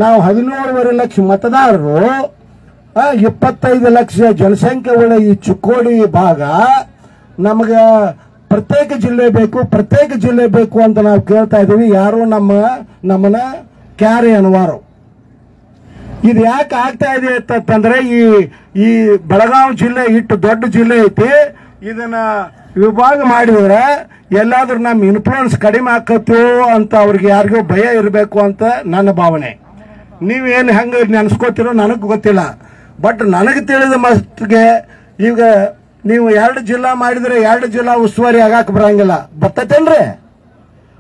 ನಾವು 17.5 ಲಕ್ಷ ಮತದಾರರು, 25 ಲಕ್ಷ ಜನಸಂಖ್ಯೆ ಉಳ್ಳ ಈ ಚಿಕ್ಕೋಡಿ ಭಾಗ ನಮಗೆ ಪ್ರತ್ಯೇಕ ಜಿಲ್ಲೆ ಬೇಕು ಅಂತ ನಾವು ಕೇಳ್ತಾ ಇದೀವಿ. ಯಾರು ನಮ್ಮನ್ನ ಕ್ಯಾರೆ ಅನ್ನುವಾರು. ಇದು ಯಾಕೆ ಆಗ್ತಾ ಇದೆ ಅಂತಂದ್ರೆ, ಈ ಬೆಳಗಾವಿ ಜಿಲ್ಲೆ ಇಟ್ಟು ದೊಡ್ಡ ಜಿಲ್ಲೆ ಐತಿ. ಇದನ್ನ ವಿಭಾಗ ಮಾಡಿದ್ರೆ ಎಲ್ಲಾದ್ರೂ ನಮ್ಮ ಇನ್ಫ್ಲೂಯೆನ್ಸ್ ಕಡಿಮೆ ಆಕತ್ತೋ ಅಂತ ಅವ್ರಿಗೆ ಯಾರಿಗೂ ಭಯ ಇರಬೇಕು ಅಂತ ನನ್ನ ಭಾವನೆ. ನೀವೇನು ಹೆಂಗ ನೆನೆಸ್ಕೋತಿರೋ ನನಗೆ ಗೊತ್ತಿಲ್ಲ. ಬಟ್ ನನಗೆ ತಿಳಿದ ಮಟ್ಟಿಗೆ ಈಗ ನೀವು 2 ಜಿಲ್ಲಾ ಮಾಡಿದ್ರೆ 2 ಜಿಲ್ಲಾ ಉಸ್ತುವಾರಿ ಆಗಾಕ ಬರಂಗಿಲ್ಲ. ಬರ್ತೈತೇನ್ರಿ?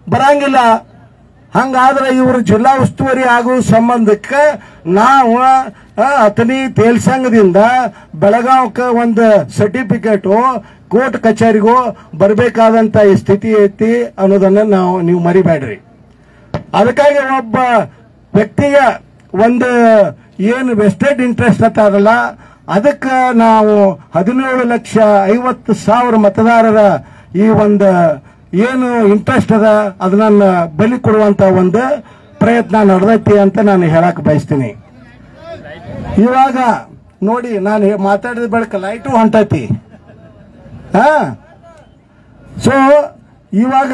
ಬರಂಗಿಲ್ಲ. ಹಂಗಾದ್ರೆ ಇವರು ಜಿಲ್ಲಾ ಉಸ್ತುವಾರಿ ಆಗುವ ಸಂಬಂಧಕ್ಕೆ ನಾವು ಅತನಿ ತೇಲ್ಸಂಗದಿಂದ ಬೆಳಗಾವಕ್ಕೆ ಒಂದು ಸರ್ಟಿಫಿಕೇಟು ಕೋರ್ಟ್ ಕಚೇರಿಗೂ ಬರಬೇಕಾದಂತ ಸ್ಥಿತಿ ಐತಿ ಅನ್ನೋದನ್ನ ನೀವು ಮರಿಬೇಡ್ರಿ. ಅದಕ್ಕಾಗಿ ಒಬ್ಬ ವ್ಯಕ್ತಿಯ ಒಂದು ಏನು ವೆಸ್ಟೆಡ್ ಇಂಟ್ರೆಸ್ಟ್ ಅದಲ್ಲ, ಅದಕ್ಕೆ ನಾವು 17,50,000 ಮತದಾರರ ಈ ಒಂದು ಏನು ಇಂಟ್ರೆಸ್ಟ್ ಅದ ಅದನ್ನ ಬಲಿ ಕೊಡುವಂತ ಒಂದು ಪ್ರಯತ್ನ ನಡೆದೈತಿ ಅಂತ ನಾನು ಹೇಳಕ್ ಬಯಸ್ತೀನಿ. ಇವಾಗ ನೋಡಿ, ನಾನು ಮಾತಾಡಿದ ಬಳಿಕ ಲೈಟು ಹೊಂಟೈತಿ. ಸೊ ಇವಾಗ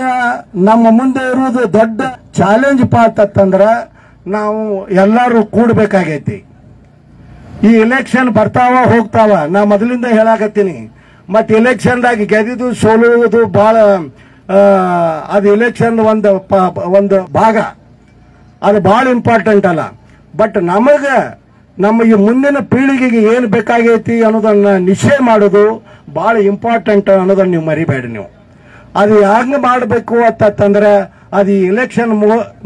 ನಮ್ಮ ಮುಂದೆ ಇರುವುದು ದೊಡ್ಡ ಚಾಲೆಂಜ್ ಪಾತ್ ಅಂತಂದ್ರ ನಾವು ಎಲ್ಲರೂ ಕೂಡಬೇಕಾಗೈತಿ. ಈ ಎಲೆಕ್ಷನ್ ಬರ್ತಾವ ಹೋಗ್ತಾವ, ನಾ ಮೊದಲಿಂದ ಹೇಳಾಕತ್ತೀನಿ. ಮತ್ತೆ ಎಲೆಕ್ಷನ್ದಾಗ ಗೆದ್ದಿದ್ದು ಸೋಲುವುದು ಬಹಳ ಅದು ಎಲೆಕ್ಷನ್ ಒಂದು ಭಾಗ, ಅದು ಬಹಳ ಇಂಪಾರ್ಟೆಂಟ್ ಅಲ್ಲ. ಬಟ್ ನಮ್ಮ ಈ ಮುಂದಿನ ಪೀಳಿಗೆಗೆ ಏನು ಬೇಕಾಗೈತಿ ಅನ್ನೋದನ್ನ ನಿಶ್ಚಯ ಮಾಡೋದು ಬಹಳ ಇಂಪಾರ್ಟೆಂಟ್ ಅನ್ನೋದನ್ನ ನೀವು ಮರಿಬೇಡಿ. ನೀವು ಅದು ಹೆಂಗ್ ಮಾಡಬೇಕು ಅಂತಂದ್ರೆ ಅದು ಈ ಎಲೆಕ್ಷನ್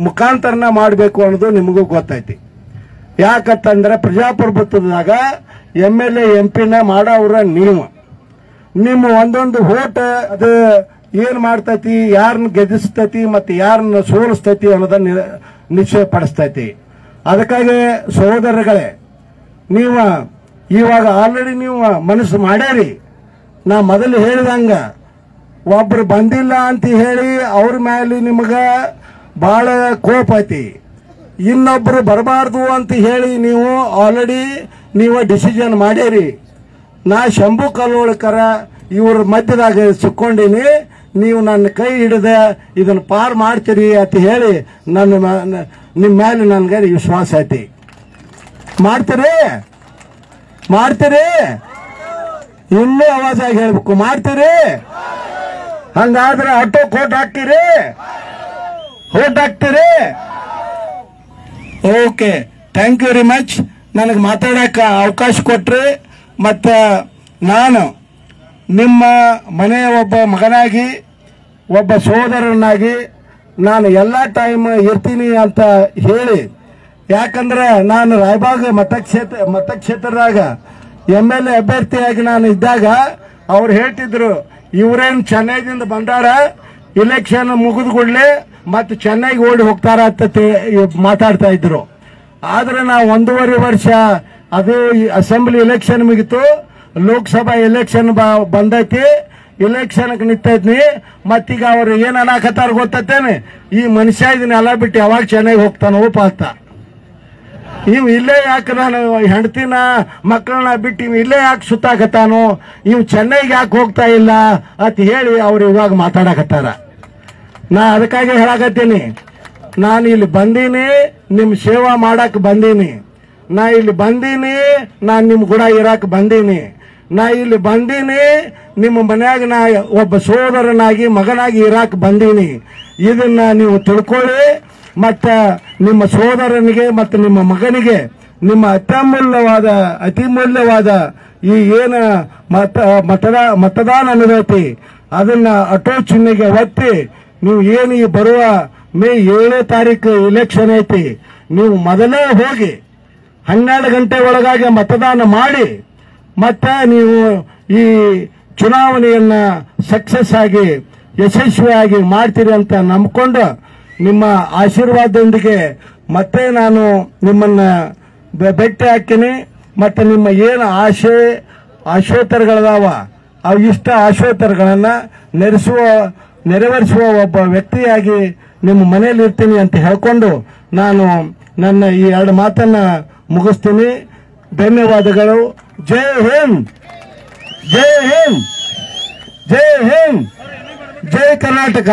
ಮುಖಾಂತರನ ಮಾಡಬೇಕು ಅನ್ನೋದು ನಿಮಗೂ ಗೊತ್ತೈತಿ. ಯಾಕಂತಂದ್ರೆ ಪ್ರಜಾಪ್ರಭುತ್ವದಾಗ MLA MP ಮಾಡೋರ ನಿಮ್ಮ ಒಂದೊಂದು ವೋಟ್ ಅದು ಏನ್ ಮಾಡ್ತೈತಿ, ಯಾರನ್ನ ಗೆಲ್ಲಿಸ್ತೈತಿ ಮತ್ತೆ ಯಾರನ್ನ ಸೋಲಿಸ್ತೈತಿ ಅನ್ನೋದನ್ನ ನಿಶ್ಚಯ ಪಡಿಸ್ತೈತಿ. ಅದಕ್ಕಾಗಿ ಸಹೋದರಗಳೇ, ನೀವು ಇವಾಗ ಆಲ್ರೆಡಿ ನೀವು ಮನಸ್ಸು ಮಾಡ್ಯಾರಿ. ನಾ ಮೊದಲು ಹೇಳಿದಂಗ ಒಬ್ರು ಬಂದಿಲ್ಲ ಅಂತ ಹೇಳಿ ಅವ್ರ ಮೇಲೆ ನಿಮಗ ಬಹಳ ಕೋಪ ಐತಿ. ಇನ್ನೊಬ್ರು ಬರಬಾರ್ದು ಅಂತ ಹೇಳಿ ನೀವು ಆಲ್ರೆಡಿ ನೀವು ಡಿಸಿಷನ್ ಮಾಡ್ಯಾರಿ. ನಾ ಶಂಭು ಕಲ್ಲೋಳಕರ ಇವ್ರ ಮಧ್ಯದಾಗ ಸಿಕ್ಕೊಂಡಿನಿ, ನೀವು ನನ್ನ ಕೈ ಹಿಡಿದ ಇದನ್ನ ಪಾರ್ ಮಾಡ್ತೀರಿ ಅಂತ ಹೇಳಿ ನಿಮ್ಮ ಮೇಲೆ ನನ್ಗೆ ವಿಶ್ವಾಸ ಐತಿ. ಮಾಡ್ತೀರಿ ಇನ್ನೂ ಆವಾಜಾಗಿ ಹೇಳ್ಬೇಕು, ಮಾಡ್ತೀರಿ? ಹಂಗಾದ್ರೆ ಆಟೋ ಕೋಟ್ ಹಾಕ್ತೀರಿ? Okay, thank you very much. ನನಗೆ ಮಾತಾಡಕ್ಕೆ ಅವಕಾಶ ಕೊಟ್ರಿ. ಮತ್ತು ನಾನು ನಿಮ್ಮ ಮನೆಯ ಒಬ್ಬ ಮಗನಾಗಿ, ಒಬ್ಬ ಸಹೋದರನಾಗಿ ನಾನು ಎಲ್ಲ ಟೈಮ್ ಇರ್ತೀನಿ ಅಂತ ಹೇಳಿ, ಯಾಕಂದ್ರೆ ನಾನು ರಾಯಬಾಗ್ ಮತಕ್ಷೇತ್ರದಾಗ MLA ಅಭ್ಯರ್ಥಿಯಾಗಿ ನಾನು ಇದ್ದಾಗ ಅವ್ರು ಹೇಳ್ತಿದ್ರು, ಇವರೇನು ಚೆನ್ನೈದಿಂದ ಬಂದಾರ, ಇಲೆಕ್ಷನ್ ಮುಗಿದ ಕೂಡಲೇ ಮತ್ತೆ ಚೆನ್ನೈಗೆ ಓಡಿ ಹೋಗ್ತಾರ ಅಂತ ಮಾತಾಡ್ತಾ ಇದ್ರು. ಆದ್ರೆ ನಾವು 1.5 ವರ್ಷ ಅದು ಅಸೆಂಬ್ಲಿ ಎಲೆಕ್ಷನ್ ಮುಗಿತು, ಲೋಕಸಭಾ ಎಲೆಕ್ಷನ್ ಬಂದೈತಿ, ಇಲೆಕ್ಷನ್ಗೆ ನಿಂತೈತ್ನಿ. ಮತ್ತೀಗ ಅವ್ರು ಏನ್ ಅನ್ನಕತ್ತಾರ ಗೊತ್ತೇನೆ, ಈ ಮನುಷ್ಯ ಇದನ್ನೆಲ್ಲ ಬಿಟ್ಟು ಯಾವಾಗ ಚೆನ್ನೈಗೆ ಹೋಗ್ತಾನೋಪ ಅಂತ. ಇವ್ ಇಲ್ಲೇ ಯಾಕೆ ನಾನು ಹೆಂಡತಿನ ಮಕ್ಕಳನ್ನ ಬಿಟ್ಟು ಇವ್ ಇಲ್ಲೇ ಯಾಕೆ ಸುತ್ತಾಕತ್ತಾನು, ಇವ್ ಚೆನ್ನೈಗೆ ಯಾಕೆ ಹೋಗ್ತಾ ಇಲ್ಲ ಅಂತ ಹೇಳಿ ಅವ್ರು ಇವಾಗ ಮಾತಾಡಕತ್ತಾರ. ನಾ ಅದಕ್ಕಾಗಿ ಹೇಳಕತ್ತೀನಿ, ನಾನು ಇಲ್ಲಿ ಬಂದೀನಿ, ನಿಮ್ ಸೇವಾ ಮಾಡಕ್ ಬಂದೀನಿ. ನಾ ಇಲ್ಲಿ ಬಂದೀನಿ, ನಾನು ನಿಮ್ ಕೂಡ ಇರಾಕ್ ಬಂದೀನಿ. ನಾ ಇಲ್ಲಿ ಬಂದೀನಿ, ನಿಮ್ಮ ಮನ್ಯಾಗ ನಾ ಒಬ್ಬ ಸಹೋದರನಾಗಿ ಮಗನಾಗಿ ಇರಾಕ್ ಬಂದೀನಿ. ಇದನ್ನ ನೀವು ತಿಳ್ಕೊಳ್ಳಿ. ಮತ್ತ ನಿಮ್ಮ ಸಹೋದರನಿಗೆ ಮತ್ತು ನಿಮ್ಮ ಮಗನಿಗೆ ನಿಮ್ಮ ಅತಿ ಮೂಲ್ಯವಾದ ಈ ಏನ ಮತದಾನ ಅನ್ನೋದೈತಿ ಅದನ್ನ ಅಟೋ ಚಿಹ್ನೆಗೆ ಒತ್ತಿ ನೀವು ಏನು ಈ ಬರುವ ಮೇ 7ನೇ ತಾರೀಕು ಇಲೆಕ್ಷನ್ ಐತಿ, ನೀವು ಮೊದಲೇ ಹೋಗಿ 12 ಗಂಟೆ ಒಳಗಾಗಿ ಮತದಾನ ಮಾಡಿ ಮತ್ತೆ ನೀವು ಈ ಚುನಾವಣೆಯನ್ನ ಸಕ್ಸಸ್ ಆಗಿ ಯಶಸ್ವಿಯಾಗಿ ಮಾಡ್ತೀರಿ ಅಂತ ನಂಬಿಕೊಂಡು ನಿಮ್ಮ ಆಶೀರ್ವಾದದೊಂದಿಗೆ ಮತ್ತೆ ನಾನು ನಿಮ್ಮನ್ನ ಭೇಟಿ ಹಾಕಿನಿ. ಮತ್ತೆ ನಿಮ್ಮ ಏನು ಆಶೋತ್ತರಗಳದಾವ ಅವು ಇಷ್ಟ ಆಶೋತ್ತರಗಳನ್ನ ನೆರವೇರಿಸುವ ಒಬ್ಬ ವ್ಯಕ್ತಿಯಾಗಿ ನಿಮ್ಮ ಮನೆಯಲ್ಲಿ ಇರ್ತೀನಿ ಅಂತ ಹೇಳ್ಕೊಂಡು ನಾನು ನನ್ನ ಈ 2 ಮಾತನ್ನ ಮುಗಿಸ್ತೀನಿ. ಧನ್ಯವಾದಗಳು. ಜೈ ಹಿಂದ್, ಜೈ ಹಿಂದ್, ಜೈ ಹಿಂದ್, ಜೈ ಕರ್ನಾಟಕ.